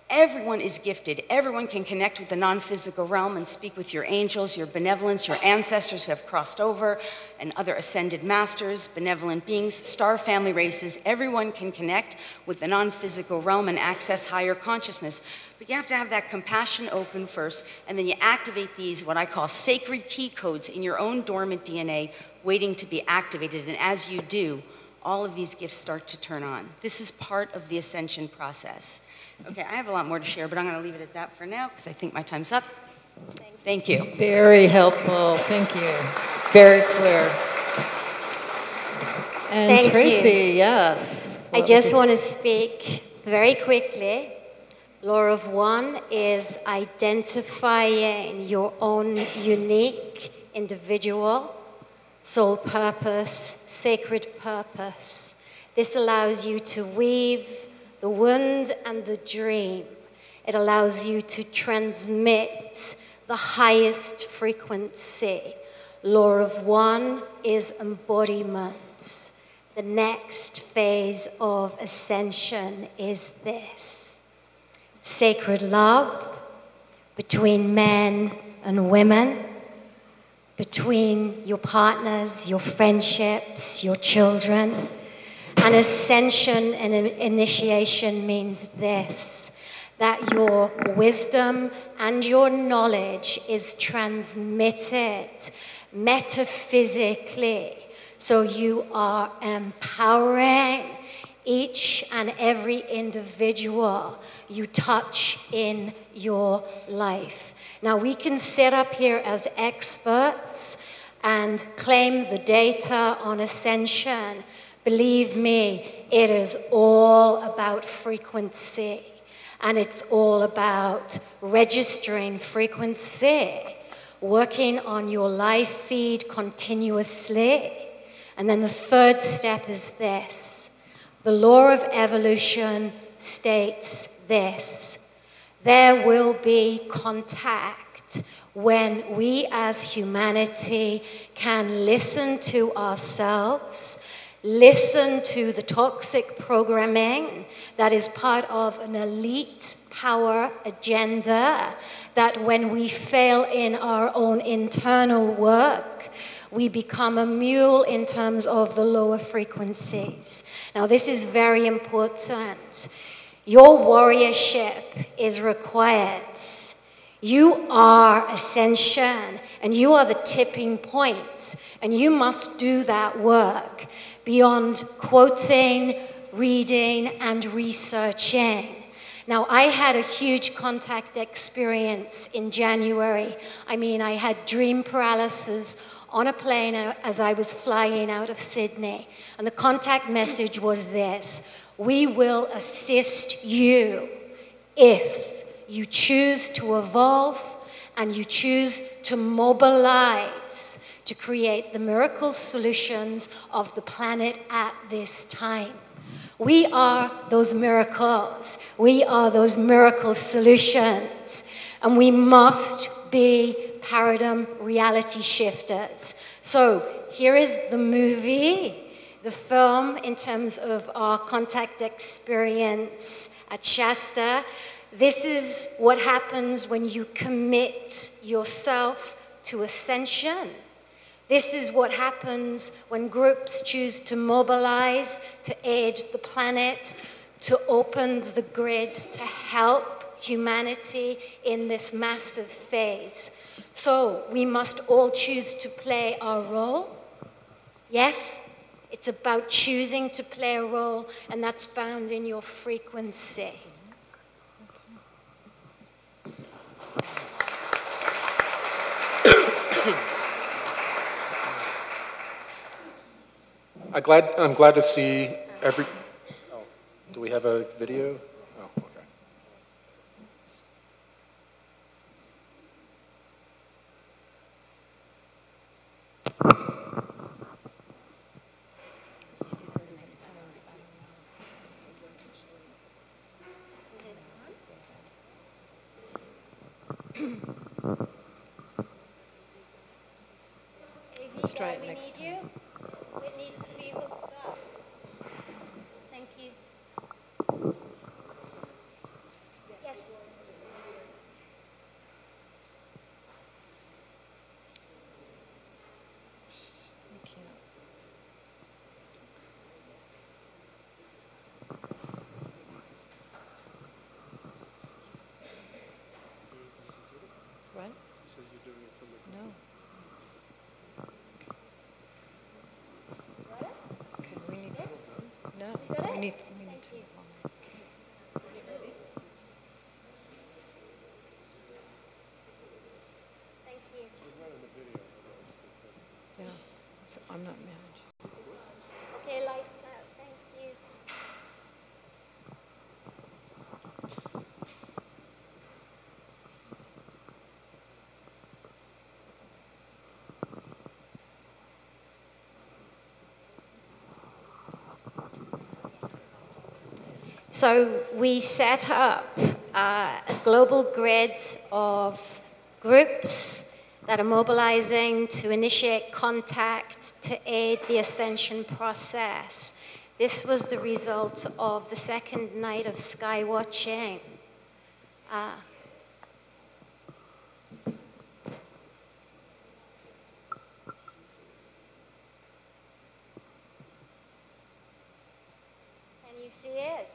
everyone is gifted, everyone can connect with the non-physical realm and speak with your angels, your benevolence, your ancestors who have crossed over, and other ascended masters, benevolent beings, star family races. Everyone can connect with the non-physical realm and access higher consciousness. But you have to have that compassion open first, and then you activate these, what I call sacred key codes in your own dormant DNA, waiting to be activated. And as you do, all of these gifts start to turn on. This is part of the ascension process. Okay, I have a lot more to share, but I'm going to leave it at that for now because I think my time's up. Thank you. Very helpful. Thank you. Very clear. And Thank Tracy, you. yes. I just want to speak very quickly. Law of One is identifying your own unique, individual, soul purpose, sacred purpose. This allows you to weave the wound and the dream. It allows you to transmit the highest frequency. Law of One is embodiment. The next phase of ascension is this: sacred love between men and women, between your partners, your friendships, your children. And ascension and initiation means this: that your wisdom and your knowledge is transmitted metaphysically. So you are empowering each and every individual you touch in your life. Now, we can sit up here as experts and claim the data on ascension. Believe me, it is all about frequency, and it's all about registering frequency, working on your life feed continuously. And then the third step is this: the law of evolution states this: there will be contact when we as humanity can listen to ourselves, listen to the toxic programming that is part of an elite power agenda, that when we fail in our own internal work, we become a mule in terms of the lower frequencies. Now, this is very important. Your warriorship is required. You are ascension, and you are the tipping point, and you must do that work beyond quoting, reading, and researching. Now, I had a huge contact experience in January. I mean, I had dream paralysis on a plane as I was flying out of Sydney. And the contact message was this: we will assist you if you choose to evolve and you choose to mobilize to create the miracle solutions of the planet at this time. We are those miracles. We are those miracle solutions. And we must be paradigm reality shifters. So here is the movie, the film, in terms of our contact experience at Shasta. This is what happens when you commit yourself to ascension. This is what happens when groups choose to mobilize, to aid the planet, to open the grid, to help humanity in this massive phase. So we must all choose to play our role. Yes, it's about choosing to play a role, and that's bound in your frequency. I'm glad to see every... Oh, do we have a video? Oh, okay. Let's try it next time. It needs to be hooked up. Thank you. Yes. We can't. What? No. Okay, we need to. No, we need to. I'm not managed. Okay, lights out. Thank you. So we set up a global grid of groups that are mobilizing to initiate contact to aid the ascension process. This was the result of the second night of sky watching. Can you see it?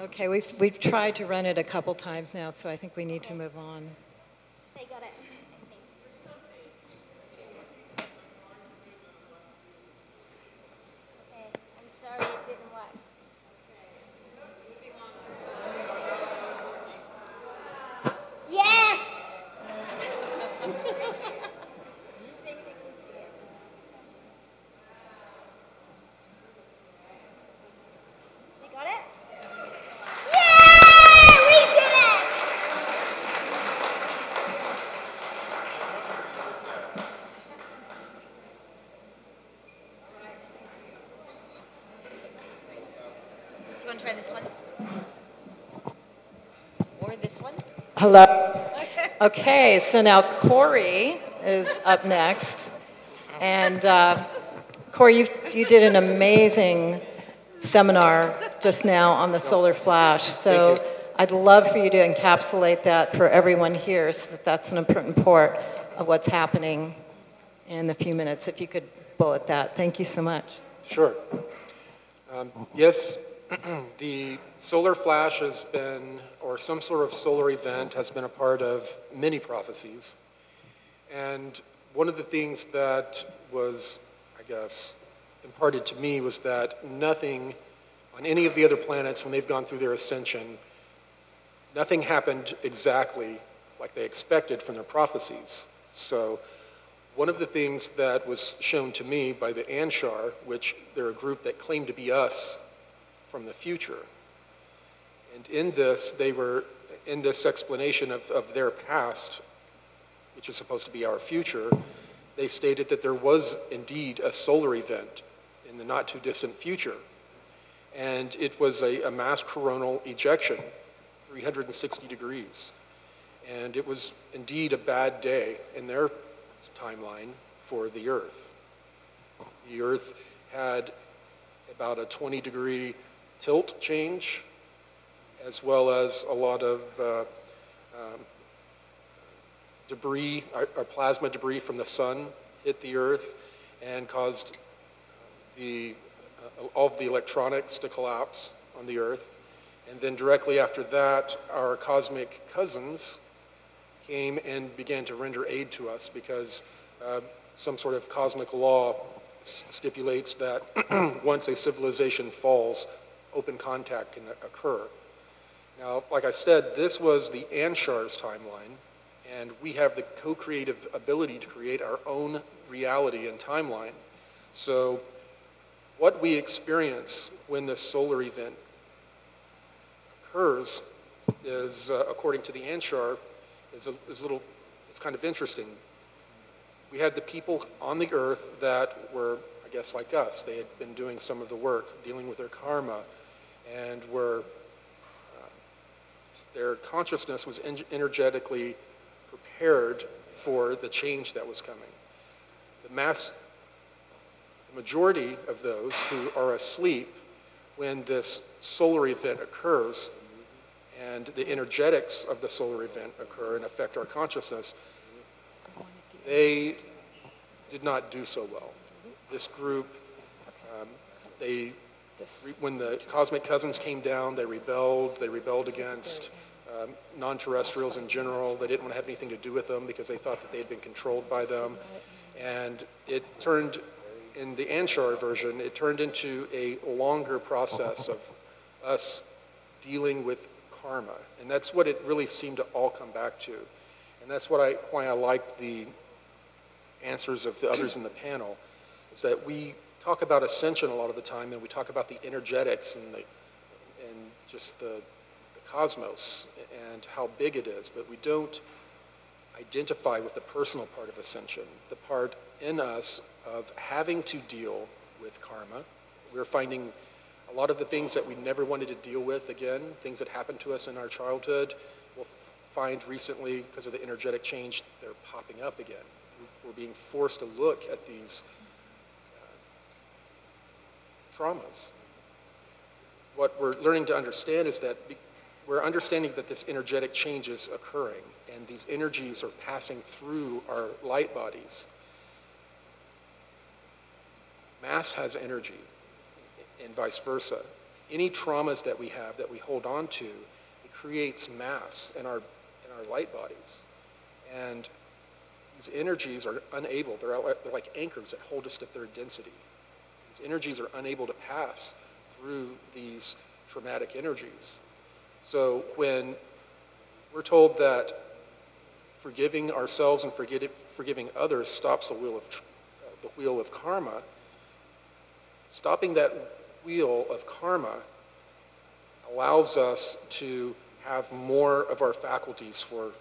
Okay, we've tried to run it a couple times now, so I think we need to move on. They got it. Okay, I'm sorry it didn't work. Yes! They got it? Yay! We did it! Do you want to try this one? Or this one? Hello. Okay, so now Cory is up next. And Cory, you did an amazing seminar just now on the solar flash. So I'd love for you to encapsulate that for everyone here, so that that's an important part of what's happening in the few minutes. If you could bullet that. Thank you so much. Sure. Yes, the solar flash has been, or some sort of solar event has been a part of many prophecies. And one of the things that was, I guess, imparted to me was that nothing on any of the other planets, when they've gone through their ascension, nothing happened exactly like they expected from their prophecies. So one of the things that was shown to me by the Anshar, which they're a group that claimed to be us from the future, and in this, they were, in this explanation of their past, which is supposed to be our future, they stated that there was indeed a solar event in the not too distant future. And it was a mass coronal ejection, 360 degrees. And it was indeed a bad day in their timeline for the Earth. The Earth had about a 20-degree tilt change, as well as a lot of debris, plasma debris from the sun hit the Earth and caused all of the electronics to collapse on the Earth. And then directly after that, our cosmic cousins came and began to render aid to us, because some sort of cosmic law stipulates that once a civilization falls, open contact can occur. Now, like I said, this was the Anshar's timeline, and we have the co-creative ability to create our own reality and timeline. So what we experience when this solar event occurs is, according to the Anshar, it's kind of interesting. We had the people on the Earth that were, I guess, like us. They had been doing some of the work, dealing with their karma, and their consciousness was energetically prepared for the change that was coming. The majority of those who are asleep when this solar event occurs and the energetics of the solar event occur and affect our consciousness, they did not do so well. This group, when the cosmic cousins came down, they rebelled against non-terrestrials in general. They didn't want to have anything to do with them because they thought that they had been controlled by them. And it turned, in the Anshar version, it turned into a longer process of us dealing with karma. And that's what it really seemed to all come back to. And that's why I liked the answers of the others in the panel, is that we talk about ascension a lot of the time, and we talk about the energetics and just the cosmos and how big it is, but we don't identify with the personal part of ascension, the part in us of having to deal with karma. We're finding a lot of the things that we never wanted to deal with again, things that happened to us in our childhood, we'll find recently, because of the energetic change, they're popping up again. We're being forced to look at these traumas. What we're learning to understand is that we're understanding that this energetic change is occurring, and these energies are passing through our light bodies. Mass has energy, and vice versa. Any traumas that we have that we hold on to, it creates mass in our light bodies. And these energies are unable, they're like anchors that hold us to third density. These energies are unable to pass through these traumatic energies. So when we're told that forgiving ourselves and forgiving others stops the wheel of karma, stopping that wheel of karma allows us to have more of our faculties for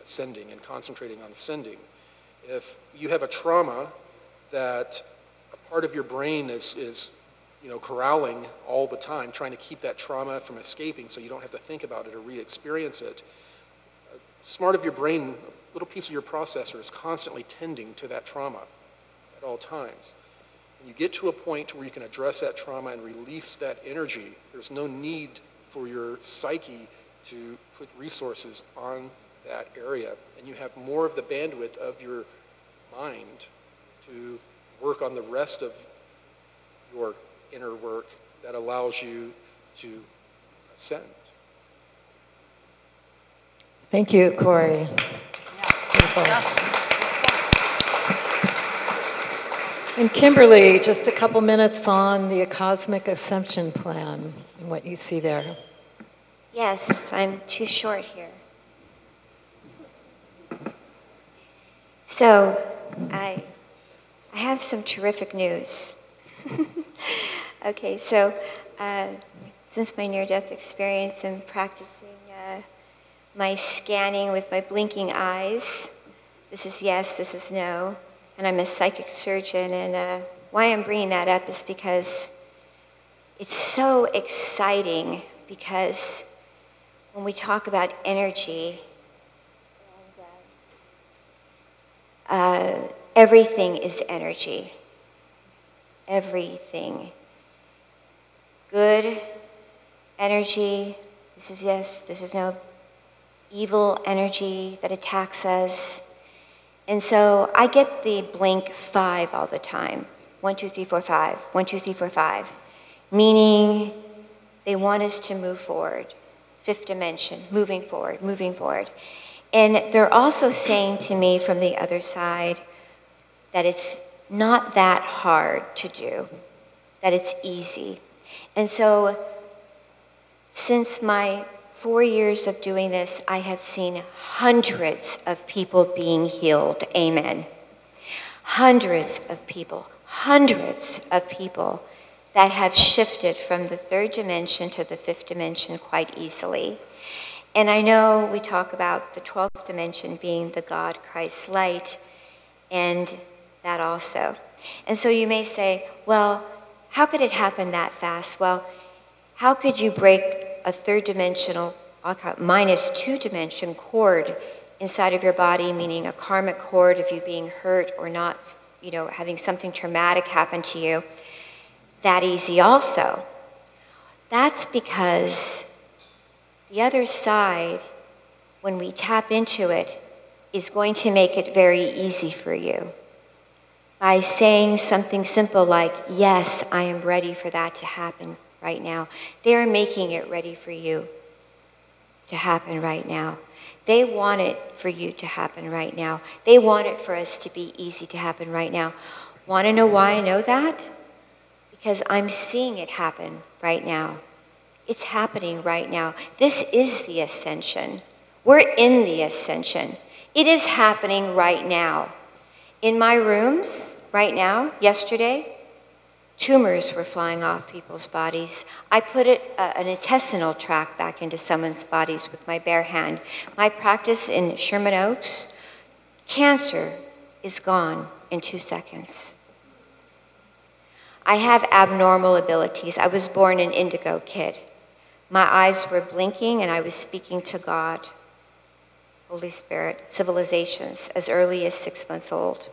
ascending and concentrating on ascending. If you have a trauma that a part of your brain is corralling all the time, trying to keep that trauma from escaping so you don't have to think about it or re-experience it, smart of your brain, a little piece of your processor is constantly tending to that trauma at all times. When you get to a point where you can address that trauma and release that energy, there's no need for your psyche to put resources on that area, and you have more of the bandwidth of your mind to work on the rest of your inner work that allows you to ascend. Thank you, Cory. And Kimberly, just a couple minutes on the Cosmic Ascension Plan and what you see there. Yes, I'm too short here. So, I have some terrific news. Okay, so since my near-death experience and practicing my scanning with my blinking eyes, this is yes, this is no, and I'm a psychic surgeon, and why I'm bringing that up is because it's so exciting, because when we talk about energy, everything is energy. Everything. Good energy, this is yes, this is no. Evil energy that attacks us. And so I get the blink 5 all the time. 1, 2, 3, 4, 5. 1, 2, 3, 4, 5. Meaning they want us to move forward. 5th dimension, moving forward, moving forward. And they're also saying to me from the other side that it's not that hard to do, that it's easy. And so since my 4 years of doing this, I have seen hundreds of people being healed. Amen. Hundreds of people that have shifted from the 3rd dimension to the 5th dimension quite easily. And I know we talk about the 12th dimension being the God, Christ, light, and that also. And so you may say, well, how could it happen that fast? Well, how could you break a 3rd dimensional, -2 dimension cord inside of your body, meaning a karmic cord of you being hurt or not, having something traumatic happen to you, that easy also? That's because the other side, when we tap into it, is going to make it very easy for you by saying something simple like, yes, I am ready for that to happen right now. They are making it ready for you to happen right now. They want it for you to happen right now. They want it for us to be easy to happen right now. Want to know why I know that? Because I'm seeing it happen right now. It's happening right now. This is the ascension. We're in the ascension. It is happening right now. In my rooms right now, yesterday, tumors were flying off people's bodies. I put an intestinal tract back into someone's bodies with my bare hand. My practice in Sherman Oaks, cancer is gone in 2 seconds. I have abnormal abilities. I was born an indigo kid. My eyes were blinking and I was speaking to God, Holy Spirit, civilizations, as early as 6 months old.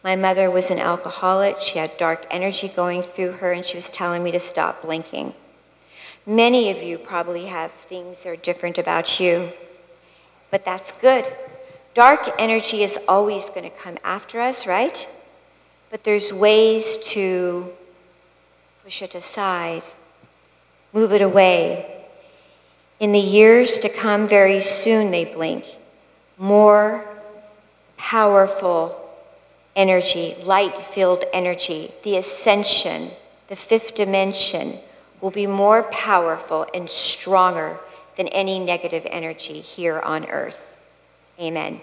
My mother was an alcoholic. She had dark energy going through her, and she was telling me to stop blinking. Many of you probably have things that are different about you, but that's good. Dark energy is always going to come after us, right? But there's ways to push it aside, move it away. In the years to come, very soon they blink. More powerful energy, light-filled energy, the ascension, the 5th dimension, will be more powerful and stronger than any negative energy here on earth. Amen.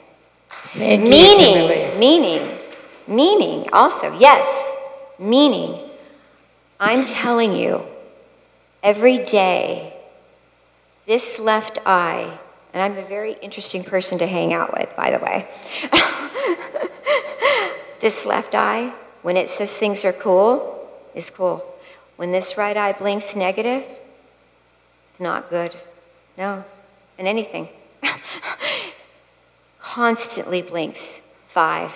Thank you, Kimberly. Meaning also, yes, meaning. I'm telling you, every day, this left eye, and I'm a very interesting person to hang out with, by the way. This left eye, when it says things are cool, is cool. When this right eye blinks negative, it's not good. No, in anything. Constantly blinks 5,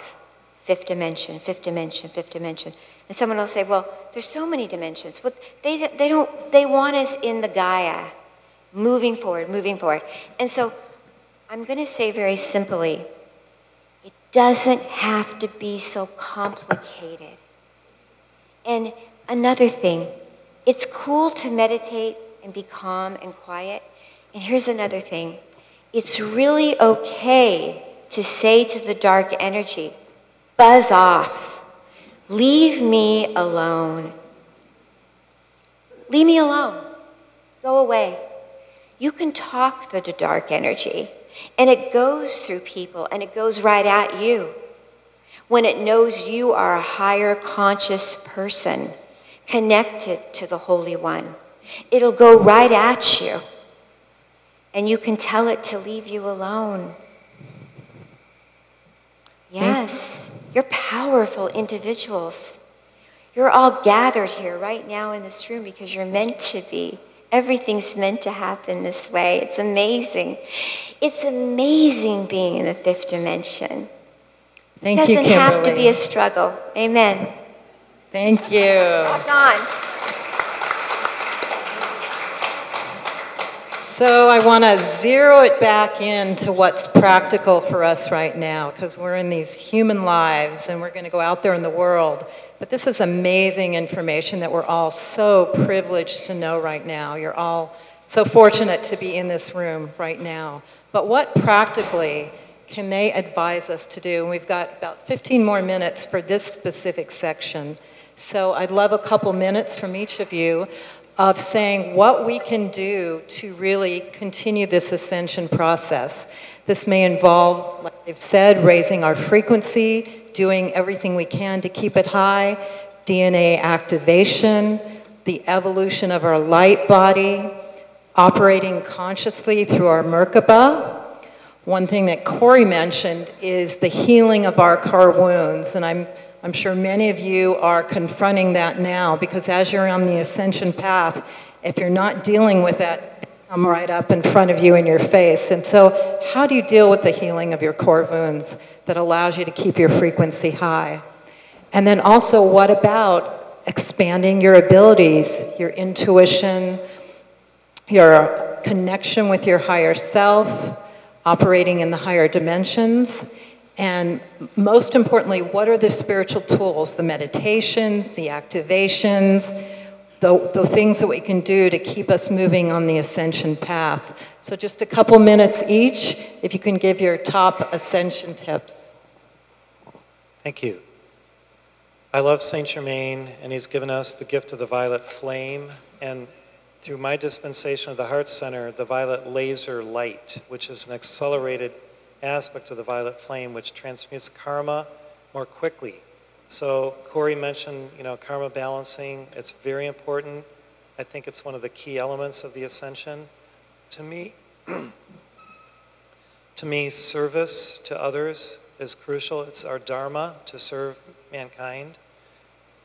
5th dimension, 5th dimension, 5th dimension. And someone will say, well, there's so many dimensions. Well, they want us in the Gaia, moving forward, moving forward. And so I'm going to say very simply, it doesn't have to be so complicated. And another thing, it's cool to meditate and be calm and quiet. And here's another thing. It's really okay to say to the dark energy, buzz off. Leave me alone. Leave me alone. Go away. You can talk to the dark energy, and it goes through people, and it goes right at you. When it knows you are a higher conscious person connected to the Holy One, it'll go right at you, and you can tell it to leave you alone. Yes, you're powerful individuals. You're all gathered here right now in this room because you're meant to be. Everything's meant to happen this way. It's amazing. It's amazing being in the 5th dimension. Thank you, Kimberly. It doesn't have to be a struggle. Amen. Thank you. Walk on. So I want to zero it back into what's practical for us right now, because we're in these human lives and we're going to go out there in the world. But this is amazing information that we're all so privileged to know right now. You're all so fortunate to be in this room right now. But what practically can they advise us to do? And we've got about 15 more minutes for this specific section. So I'd love a couple minutes from each of you of saying what we can do to really continue this ascension process. This may involve, like I've said, raising our frequency, doing everything we can to keep it high, DNA activation, the evolution of our light body, operating consciously through our Merkaba. One thing that Cory mentioned is the healing of our car wounds, and I'm sure many of you are confronting that now, because as you're on the ascension path, if you're not dealing with that, they come right up in front of you in your face. And so how do you deal with the healing of your core wounds that allows you to keep your frequency high? And then also, what about expanding your abilities, your intuition, your connection with your higher self, operating in the higher dimensions? And most importantly, what are the spiritual tools, the meditations, the activations, the things that we can do to keep us moving on the ascension path? So just a couple minutes each, if you can give your top ascension tips. Thank you. I love Saint Germain, and he's given us the gift of the violet flame, and through my dispensation of the Heart Center, the violet laser light, which is an accelerated aspect of the violet flame, which transmutes karma, more quickly. So Cory mentioned, karma balancing. It's very important. I think it's one of the key elements of the Ascension. To me, service to others is crucial. It's our dharma to serve mankind.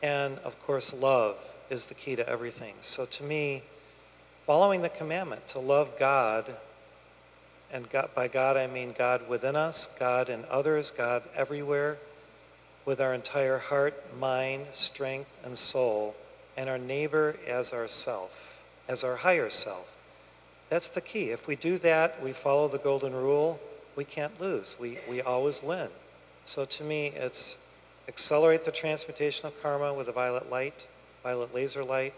And of course, love is the key to everything. So to me, following the commandment to love God, and by God I mean God within us, God in others, God everywhere, with our entire heart, mind, strength, and soul, and our neighbor as ourself, as our higher self. That's the key. If we do that, we follow the golden rule, we can't lose. We always win. So to me, it's accelerate the transmutation of karma with the violet light, violet laser light,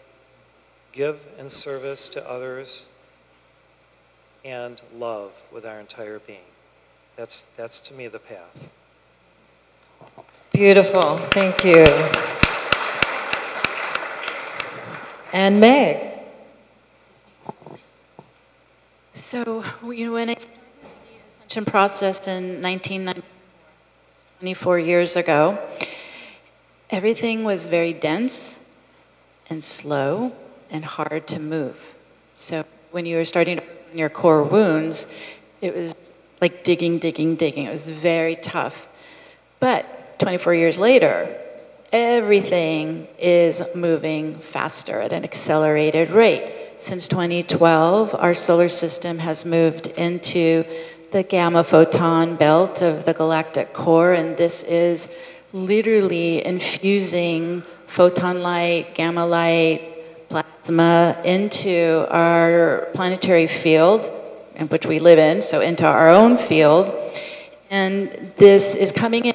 give in service to others, and love with our entire being. That's to me the path. Beautiful, thank you. And Meg. So, when I started the Ascension process in 1994, 24 years ago, everything was very dense and slow and hard to move. So when you were starting to open your core wounds, it was like digging. It was very tough. But 24 years later, everything is moving faster at an accelerated rate. Since 2012, our solar system has moved into the gamma photon belt of the galactic core, and this is literally infusing photon light, gamma light, plasma into our planetary field, in which we live in, so into our own field. And this is coming in.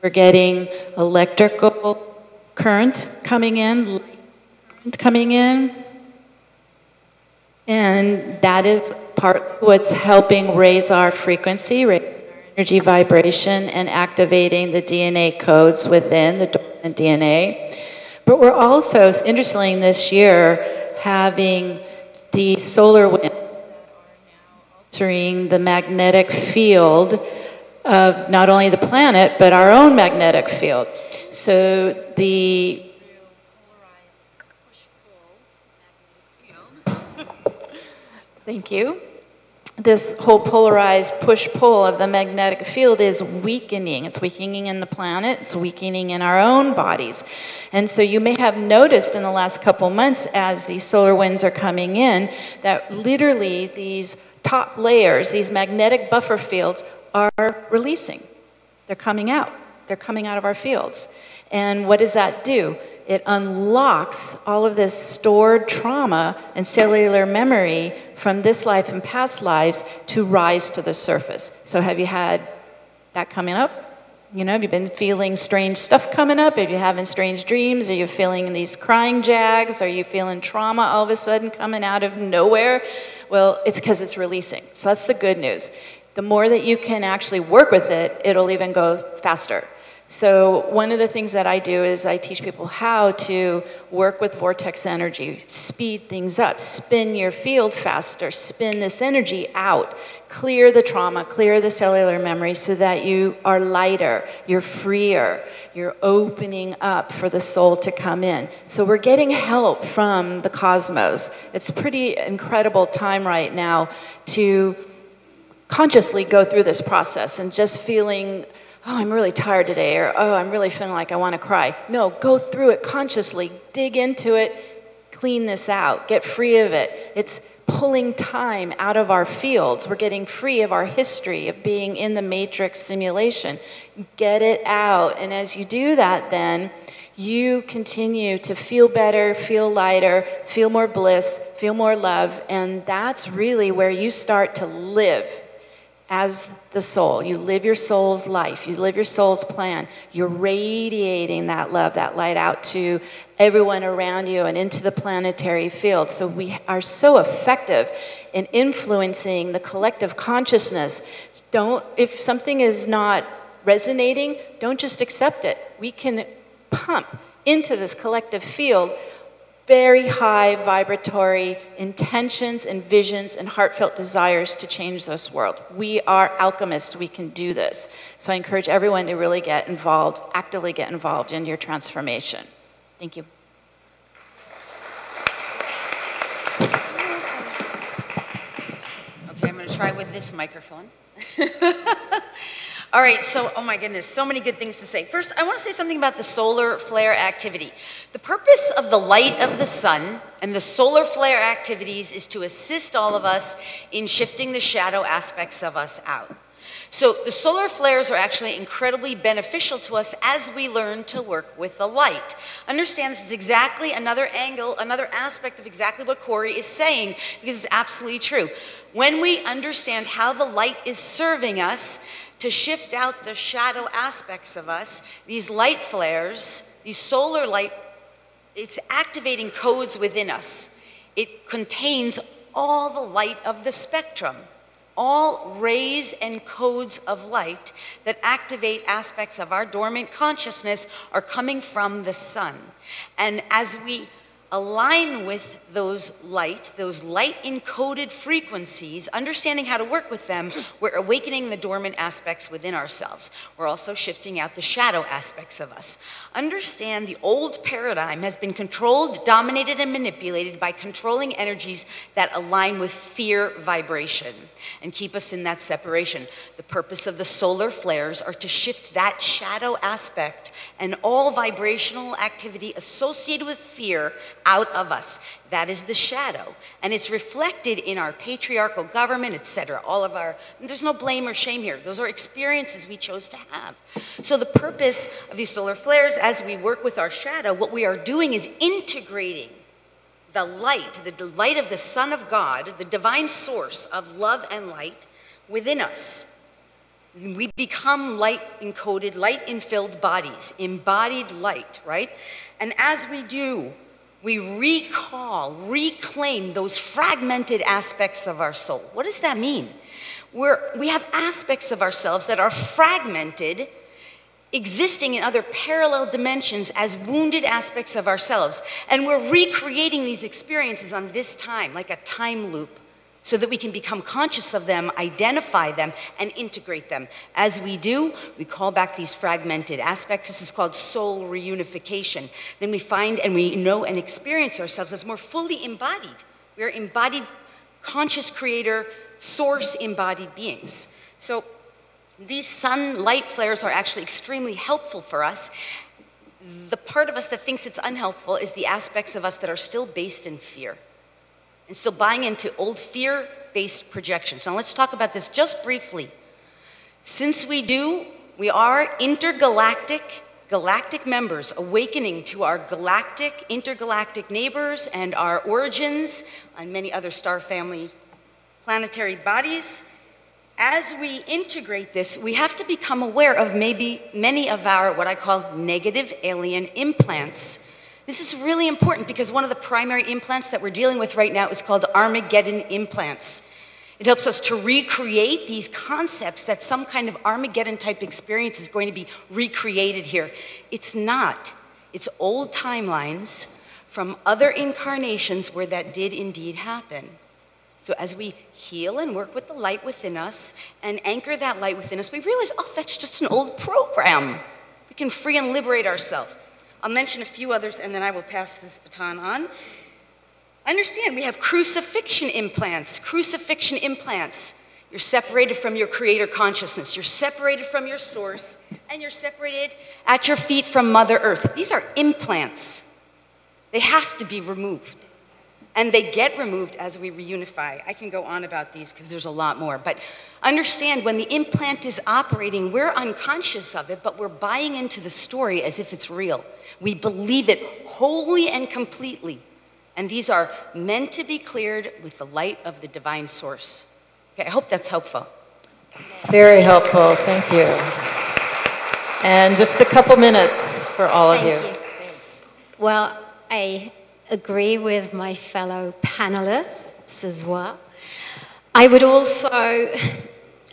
We're getting electrical current coming in, light current coming in, and that is part of what's helping raise our frequency, raise our energy vibration, and activating the DNA codes within the dormant DNA. But we're also, interestingly, this year, having the solar winds that are now altering the magnetic field of not only the planet, but our own magnetic field. So the Thank you. This whole polarized push-pull of the magnetic field is weakening. It's weakening in the planet. It's weakening in our own bodies. And so you may have noticed in the last couple months as these solar winds are coming in that literally these top layers, these magnetic buffer fields are releasing. They're coming out. They're coming out of our fields. And what does that do? It unlocks all of this stored trauma and cellular memory from this life and past lives to rise to the surface. So have you had that coming up? Have you been feeling strange stuff coming up? Are you having strange dreams? Are you feeling these crying jags? Are you feeling trauma all of a sudden coming out of nowhere? Well, it's because it's releasing. So that's the good news. The more that you can actually work with it, it'll even go faster. So one of the things that I do is I teach people how to work with vortex energy, speed things up, spin your field faster, spin this energy out, clear the trauma, clear the cellular memory so that you are lighter, you're freer, you're opening up for the soul to come in. So we're getting help from the cosmos. It's a pretty incredible time right now to consciously go through this process and just feeling, oh, I'm really tired today, or oh, I'm really feeling like I want to cry. No, go through it consciously, dig into it, clean this out, get free of it. It's pulling time out of our fields. We're getting free of our history of being in the matrix simulation. Get it out, and as you do that then, you continue to feel better, feel lighter, feel more bliss, feel more love, and that's really where you start to live as the soul. You live your soul's life. You live your soul's plan. You're radiating that love, that light out to everyone around you and into the planetary field. So we are so effective in influencing the collective consciousness. If something is not resonating, don't just accept it. We can pump into this collective field very high vibratory intentions and visions and heartfelt desires to change this world. We are alchemists. We can do this. So I encourage everyone to really get involved, actively get involved in your transformation. Thank you. Okay, I'm going to try with this microphone. All right, so, oh my goodness, so many good things to say. First, I want to say something about the solar flare activity. The purpose of the light of the sun and the solar flare activities is to assist all of us in shifting the shadow aspects of us out. So the solar flares are actually incredibly beneficial to us as we learn to work with the light. Understand this is exactly another angle, another aspect of exactly what Cory is saying, because it's absolutely true. When we understand how the light is serving us to shift out the shadow aspects of us, these light flares, these solar light, it's activating codes within us. It contains all the light of the spectrum. All rays and codes of light that activate aspects of our dormant consciousness are coming from the sun. And as we align with those light encoded frequencies, understanding how to work with them, we're awakening the dormant aspects within ourselves. We're also shifting out the shadow aspects of us. Understand the old paradigm has been controlled, dominated, and manipulated by controlling energies that align with fear vibration and keep us in that separation. The purpose of the solar flares are to shift that shadow aspect and all vibrational activity associated with fear out of us. That is the shadow. And it's reflected in our patriarchal government, etc. All of our, there's no blame or shame here. Those are experiences we chose to have. So the purpose of these solar flares, as we work with our shadow, what we are doing is integrating the light of the Son of God, the divine source of love and light within us. We become light-encoded, light-infilled bodies, embodied light, right? And as we do, we reclaim those fragmented aspects of our soul. What does that mean? We have aspects of ourselves that are fragmented, existing in other parallel dimensions as wounded aspects of ourselves. And we're recreating these experiences on this time, like a time loop, so that we can become conscious of them, identify them, and integrate them. As we do, we call back these fragmented aspects. This is called soul reunification. Then we find and we know and experience ourselves as more fully embodied. We are embodied, conscious creator, source embodied beings. So these sun light flares are actually extremely helpful for us. The part of us that thinks it's unhelpful is the aspects of us that are still based in fear and still buying into old fear-based projections. Now let's talk about this just briefly. Since we are galactic members awakening to our intergalactic neighbors and our origins on many other star family planetary bodies. As we integrate this, we have to become aware of maybe many of our what I call negative alien implants. This is really important because one of the primary implants that we're dealing with right now is called Armageddon implants. It helps us to recreate these concepts that some kind of Armageddon type experience is going to be recreated here. It's not. It's old timelines from other incarnations where that did indeed happen. So as we heal and work with the light within us and anchor that light within us, we realize, oh, that's just an old program. We can free and liberate ourselves. I'll mention a few others and then I will pass this baton on. Understand, we have crucifixion implants. Crucifixion implants. You're separated from your creator consciousness. You're separated from your source. And you're separated at your feet from Mother Earth. These are implants. They have to be removed. And they get removed as we reunify. I can go on about these because there's a lot more. But understand, when the implant is operating, we're unconscious of it, but we're buying into the story as if it's real. We believe it wholly and completely. And these are meant to be cleared with the light of the divine source. Okay, I hope that's helpful. Very helpful, thank you. And just a couple minutes for all of you. Thank you. Thanks. Well, I agree with my fellow panelists as well. I would also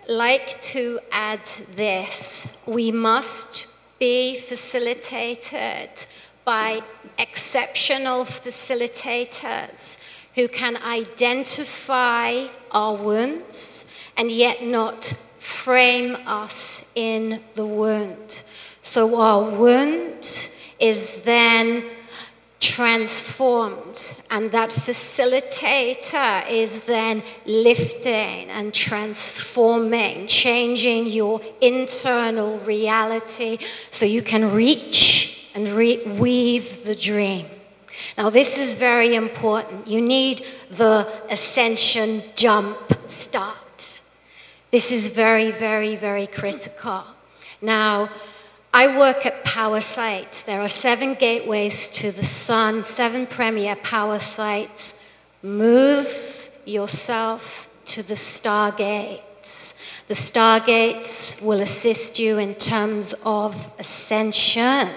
like to add this. We must be facilitated by exceptional facilitators who can identify our wounds and yet not frame us in the wound. So our wound is then transformed, and that facilitator is then lifting and transforming, changing your internal reality so you can reach and weave the dream. Now, this is very important. You need the ascension jump start. This is very, very, very critical. Now, I work at power sites. There are 7 gateways to the sun, 7 premier power sites. Move yourself to the stargates. The stargates will assist you in terms of ascension.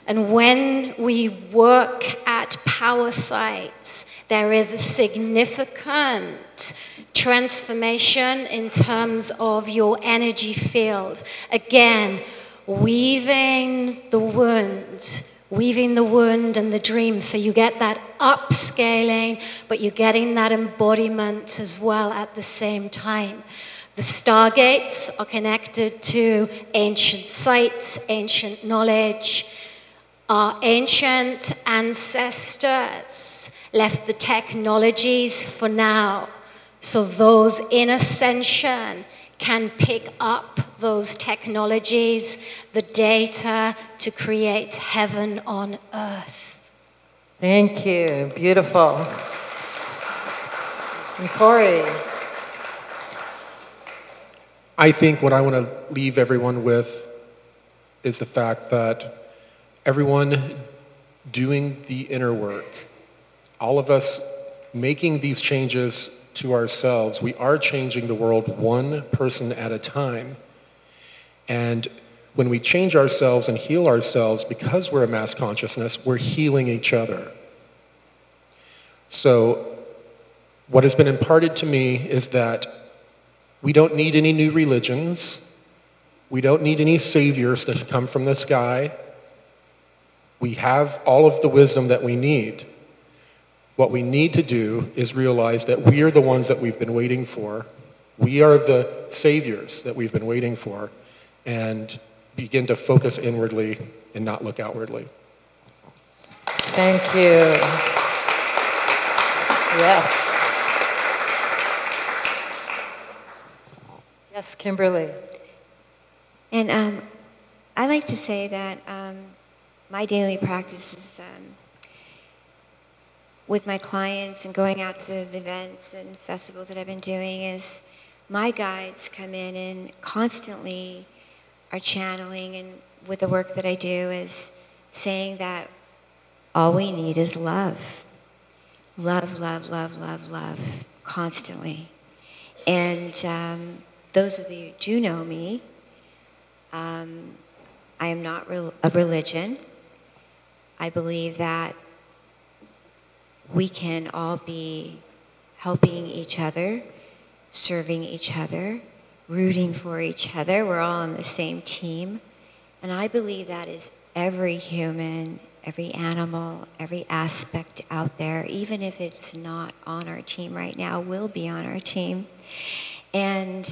And when we work at power sites, there is a significant transformation in terms of your energy field. Again, weaving the wound and the dream, so you get that upscaling, but you're getting that embodiment as well at the same time. The stargates are connected to ancient sites, ancient knowledge. Our ancient ancestors left the technologies for now, so those in ascension can pick up those technologies, the data to create heaven on earth. Thank you. Beautiful. And Cory. I think what I want to leave everyone with is the fact that everyone doing the inner work, all of us making these changes to ourselves, we are changing the world one person at a time. And when we change ourselves and heal ourselves, because we're a mass consciousness, we're healing each other. So what has been imparted to me is that we don't need any new religions. We don't need any saviors to come from the sky. We have all of the wisdom that we need. What we need to do is realize that we are the ones that we've been waiting for. We are the saviors that we've been waiting for, and begin to focus inwardly and not look outwardly. Thank you. Yes. Yes, Kimberly. And I like to say that my daily practice is with my clients and going out to the events and festivals that I've been doing is my guides come in and constantly are channeling, and with the work that I do is saying that all we need is love. Love, love, love, love, love, constantly. And those of you who do know me, I am not of religion. I believe that we can all be helping each other, serving each other, rooting for each other. We're all on the same team. And I believe that is every human, every animal, every aspect out there, even if it's not on our team right now, will be on our team. And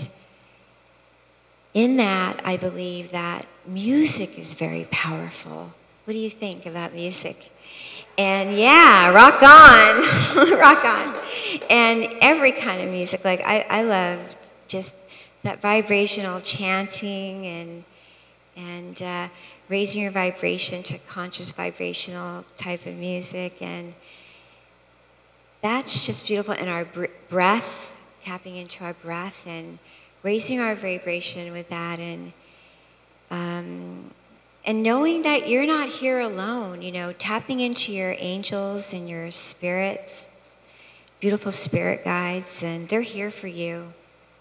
in that, I believe that music is very powerful. What do you think about music? And yeah, rock on, rock on. And every kind of music, like I love just that vibrational chanting and raising your vibration to conscious vibrational type of music. And that's just beautiful. And our breath, tapping into our breath and raising our vibration with that, and knowing that you're not here alone, you know, tapping into your angels and your spirits, beautiful spirit guides, and they're here for you.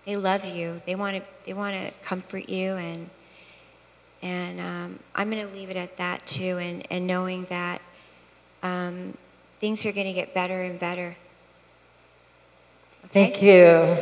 They love you. They want to comfort you, and I'm going to leave it at that too, and knowing that things are going to get better and better. Okay? Thank you.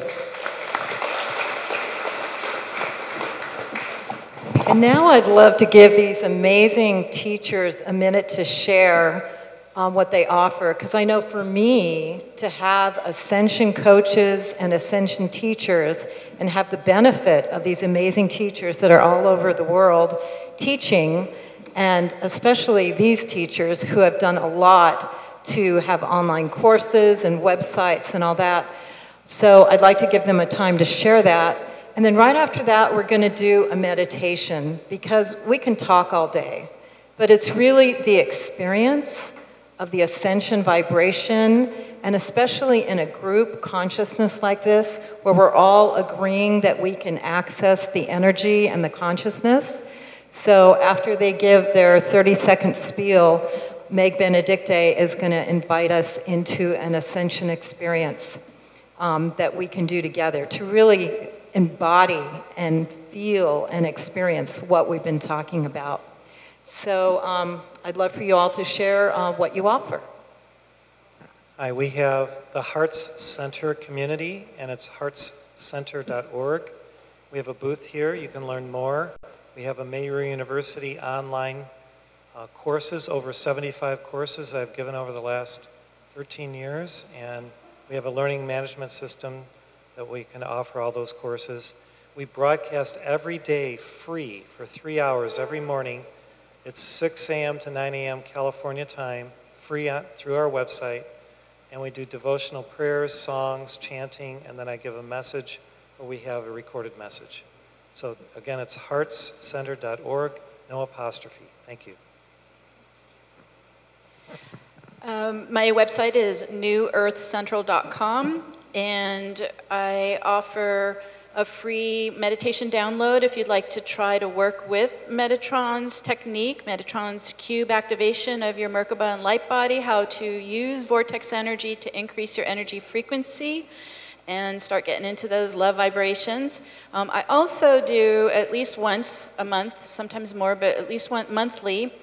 And now I'd love to give these amazing teachers a minute to share what they offer, because I know for me to have Ascension coaches and Ascension teachers and have the benefit of these amazing teachers that are all over the world teaching, and especially these teachers who have done a lot to have online courses and websites and all that. So I'd like to give them a time to share that. And then right after that, we're going to do a meditation, because we can talk all day, but it's really the experience of the ascension vibration, and especially in a group consciousness like this, where we're all agreeing that we can access the energy and the consciousness. So after they give their 30-second spiel, Meg Benedicte is going to invite us into an ascension experience that we can do together to really embody and feel and experience what we've been talking about. So I'd love for you all to share what you offer. Hi, we have the Hearts Center community, and it's heartscenter.org. We have a booth here. You can learn more. We have a Mayer University online courses, over 75 courses I've given over the last 13 years, and we have a learning management system that we can offer all those courses. We broadcast every day free for 3 hours every morning. It's 6 a.m. to 9 a.m. California time, free through our website. And we do devotional prayers, songs, chanting, and then I give a message, or we have a recorded message. So again, it's heartscenter.org, no apostrophe. Thank you. My website is newearthcentral.com, and I offer a free meditation download if you'd like to try to work with Metatron's technique, Metatron's cube activation of your Merkaba and Lightbody, how to use vortex energy to increase your energy frequency and start getting into those love vibrations. I also do at least once a month, sometimes more, but at least monthly,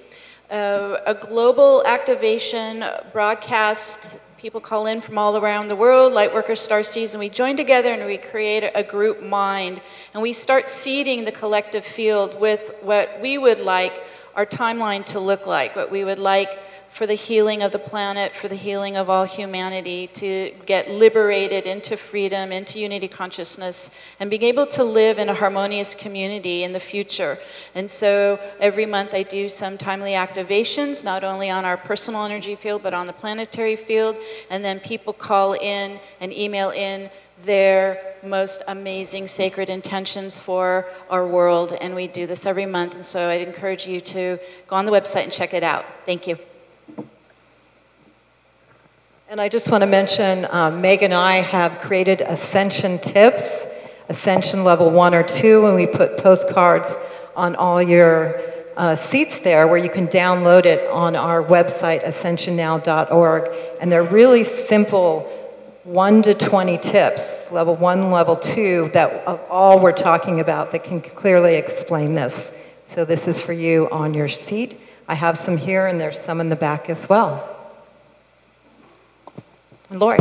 a global activation broadcast. People call in from all around the world, Lightworkers, Starseeds, and we join together and we create a group mind. And we start seeding the collective field with what we would like our timeline to look like, what we would like for the healing of the planet, for the healing of all humanity, to get liberated into freedom, into unity consciousness, and being able to live in a harmonious community in the future. And so every month I do some timely activations, not only on our personal energy field, but on the planetary field. And then people call in and email in their most amazing sacred intentions for our world. And we do this every month. And so I'd encourage you to go on the website and check it out. Thank you. And I just want to mention, Meg and I have created Ascension tips, Ascension level 1 or 2, and we put postcards on all your seats there where you can download it on our website, ascensionnow.org. And they're really simple 1 to 20 tips, level 1, level 2, that of all we're talking about that can clearly explain this. So this is for you on your seat. I have some here, and there's some in the back as well. Lori,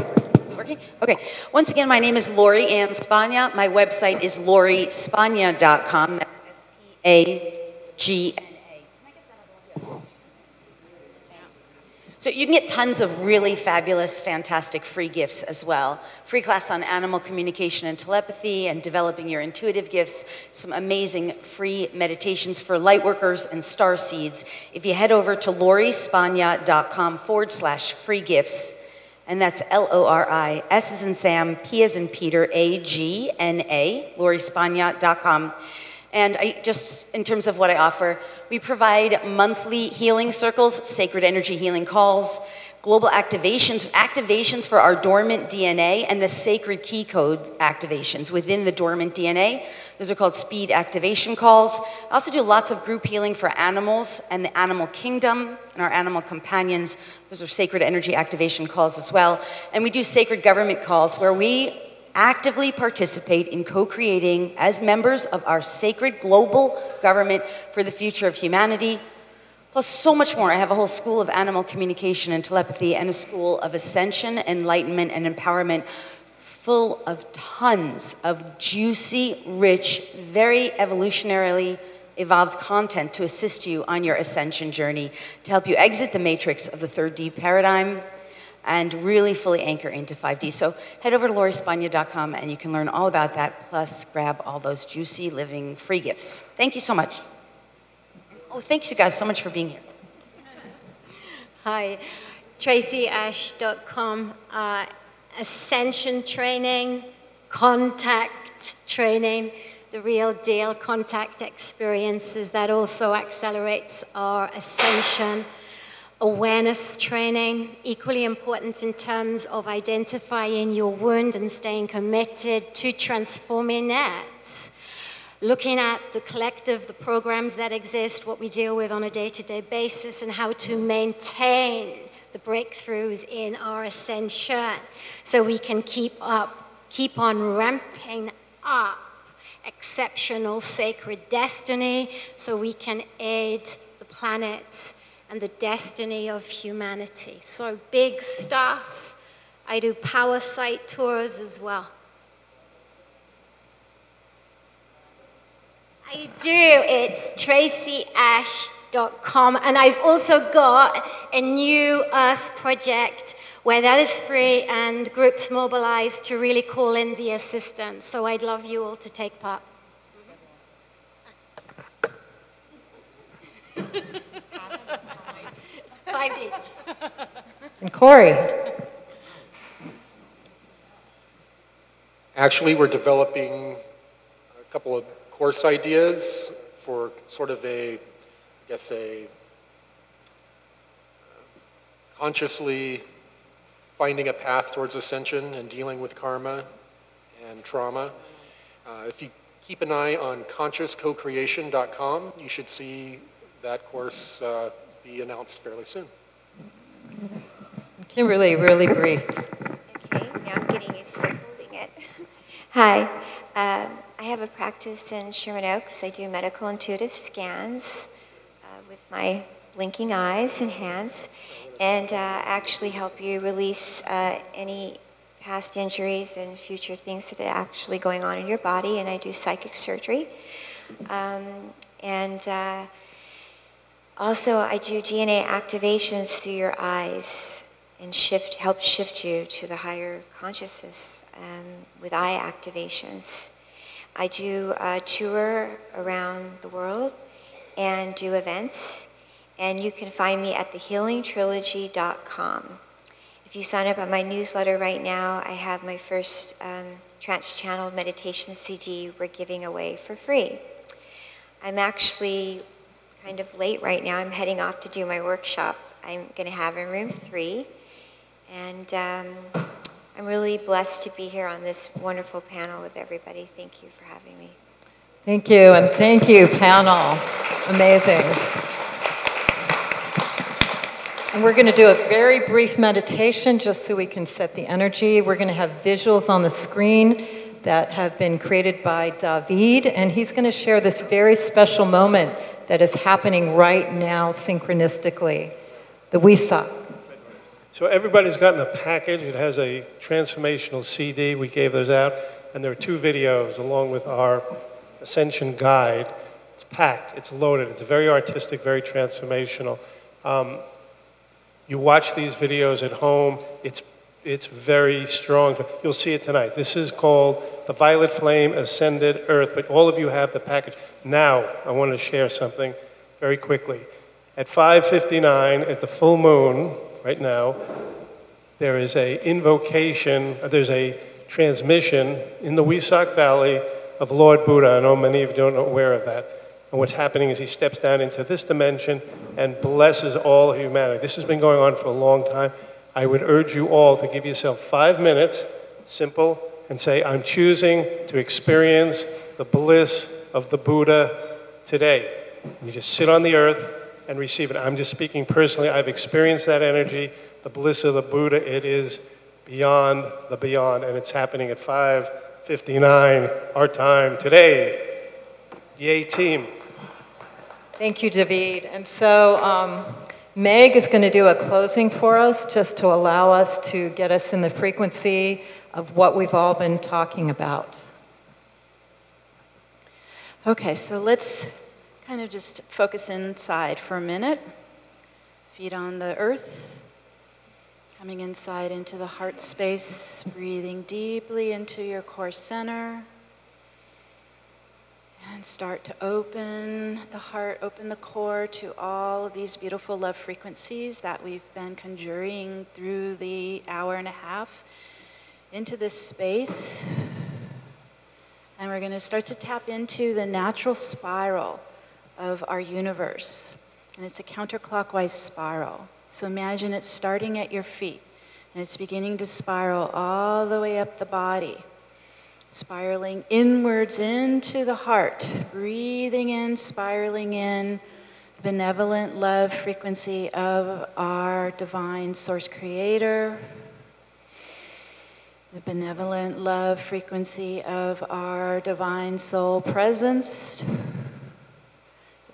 working? Okay. Once again, my name is Lori Ann Spagna. My website is lorispagna.com. That's S-P-A-G-N-A. So you can get tons of really fabulous, fantastic free gifts as well. Free class on animal communication and telepathy and developing your intuitive gifts. Some amazing free meditations for lightworkers and starseeds. If you head over to lorispagna.com/free gifts, and that's L-O-R-I, S as in Sam, P as in Peter, A-G-N-A, lorispagna.com. And just in terms of what I offer, we provide monthly healing circles, sacred energy healing calls, global activations for our dormant DNA, and the sacred key code activations within the dormant DNA. Those are called speed activation calls. I also do lots of group healing for animals and the animal kingdom and our animal companions. Those are sacred energy activation calls as well. And we do sacred government calls where we actively participate in co-creating as members of our sacred global government for the future of humanity. Plus so much more. I have a whole school of animal communication and telepathy and a school of ascension, enlightenment, and empowerment full of tons of juicy, rich, very evolutionarily evolved content to assist you on your ascension journey, to help you exit the matrix of the 3D paradigm and really fully anchor into 5D. So head over to lauriespagna.com and you can learn all about that, plus grab all those juicy living free gifts. Thank you so much. Oh, thanks you guys so much for being here. Hi, tracyash.com, Ascension training, contact training, the real deal contact experiences that also accelerates our ascension. Awareness training, equally important in terms of identifying your wound and staying committed to transforming it. Looking at the collective, the programs that exist, what we deal with on a day-to-day basis, and how to maintain the breakthroughs in our ascension so we can keep on ramping up exceptional sacred destiny so we can aid the planet and the destiny of humanity. So big stuff. I do power site tours as well. I do. It's tracyash.com. And I've also got a New Earth project where that is free and groups mobilize to really call in the assistance. So I'd love you all to take part. 5D. And Cory. Actually, we're developing a couple of course ideas for sort of a, I guess, a consciously finding a path towards ascension and dealing with karma and trauma. If you keep an eye on consciouscocreation.com, you should see that course be announced fairly soon. Kimberly, really brief. Okay, now I'm getting used to holding it. Hi, I have a practice in Sherman Oaks. I do medical intuitive scans with my blinking eyes and hands, and actually help you release any past injuries and future things that are actually going on in your body. And I do psychic surgery. Also, I do DNA activations through your eyes and help shift you to the higher consciousness with eye activations. I do a tour around the world and do events, and you can find me at thehealingtrilogy.com. If you sign up on my newsletter right now, I have my first trance-channeled meditation CD we're giving away for free. I'm actually kind of late right now. I'm heading off to do my workshop I'm going to have in room 3. And I'm really blessed to be here on this wonderful panel with everybody. Thank you for having me. Thank you, and thank you, panel. Amazing. And we're going to do a very brief meditation just so we can set the energy. We're going to have visuals on the screen that have been created by David, and he's going to share this very special moment that is happening right now synchronistically, the Wesak. So everybody's gotten a package. It has a transformational CD. We gave those out, and there are 2 videos along with our Ascension guide. It's packed. It's loaded. It's very artistic, very transformational. You watch these videos at home. It's very strong. You'll see it tonight. This is called The Violet Flame Ascended Earth, but all of you have the package. Now, I want to share something very quickly. At 5:59, at the full moon, right now, there is a invocation, there's a transmission in the Wesak Valley of Lord Buddha. I know many of you don't know aware of that. And what's happening is he steps down into this dimension and blesses all humanity. This has been going on for a long time. I would urge you all to give yourself 5 minutes, simple, and say, I'm choosing to experience the bliss of the Buddha today. You just sit on the earth and receive it. I'm just speaking personally. I've experienced that energy, the bliss of the Buddha. It is beyond the beyond, and it's happening at 5:59 our time today. Yay, team. Thank you, David. And so Meg is going to do a closing for us just to allow us to get us in the frequency of what we've all been talking about. Okay, so let's kind of just focus inside for a minute. Feet on the earth. Coming inside into the heart space. Breathing deeply into your core center. And start to open the heart, open the core to all of these beautiful love frequencies that we've been conjuring through the hour and a half into this space. And we're going to start to tap into the natural spiral of our universe. And it's a counterclockwise spiral. So imagine it's starting at your feet, and it's beginning to spiral all the way up the body, spiraling inwards into the heart, breathing in, spiraling in the benevolent love frequency of our divine source creator, the benevolent love frequency of our divine soul presence,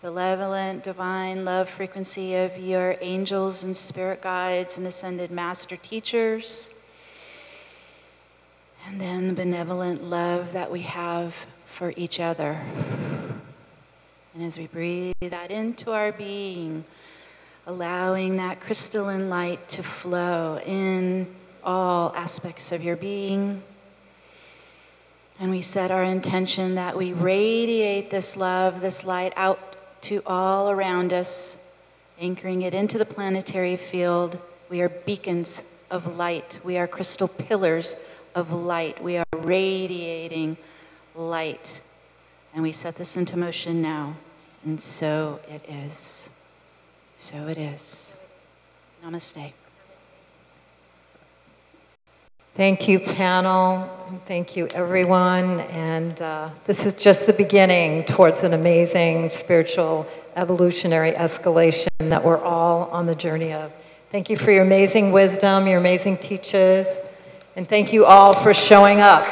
the benevolent divine love frequency of your angels and spirit guides and ascended master teachers, and then the benevolent love that we have for each other. And as we breathe that into our being, allowing that crystalline light to flow in all aspects of your being. And we set our intention that we radiate this love, this light out to all around us, anchoring it into the planetary field. We are beacons of light. We are crystal pillars of light. We are radiating light. And we set this into motion now. And so it is. So it is. Namaste. Thank you, panel, and thank you, everyone. And this is just the beginning towards an amazing spiritual evolutionary escalation that we're all on the journey of. Thank you for your amazing wisdom, your amazing teachers, and thank you all for showing up.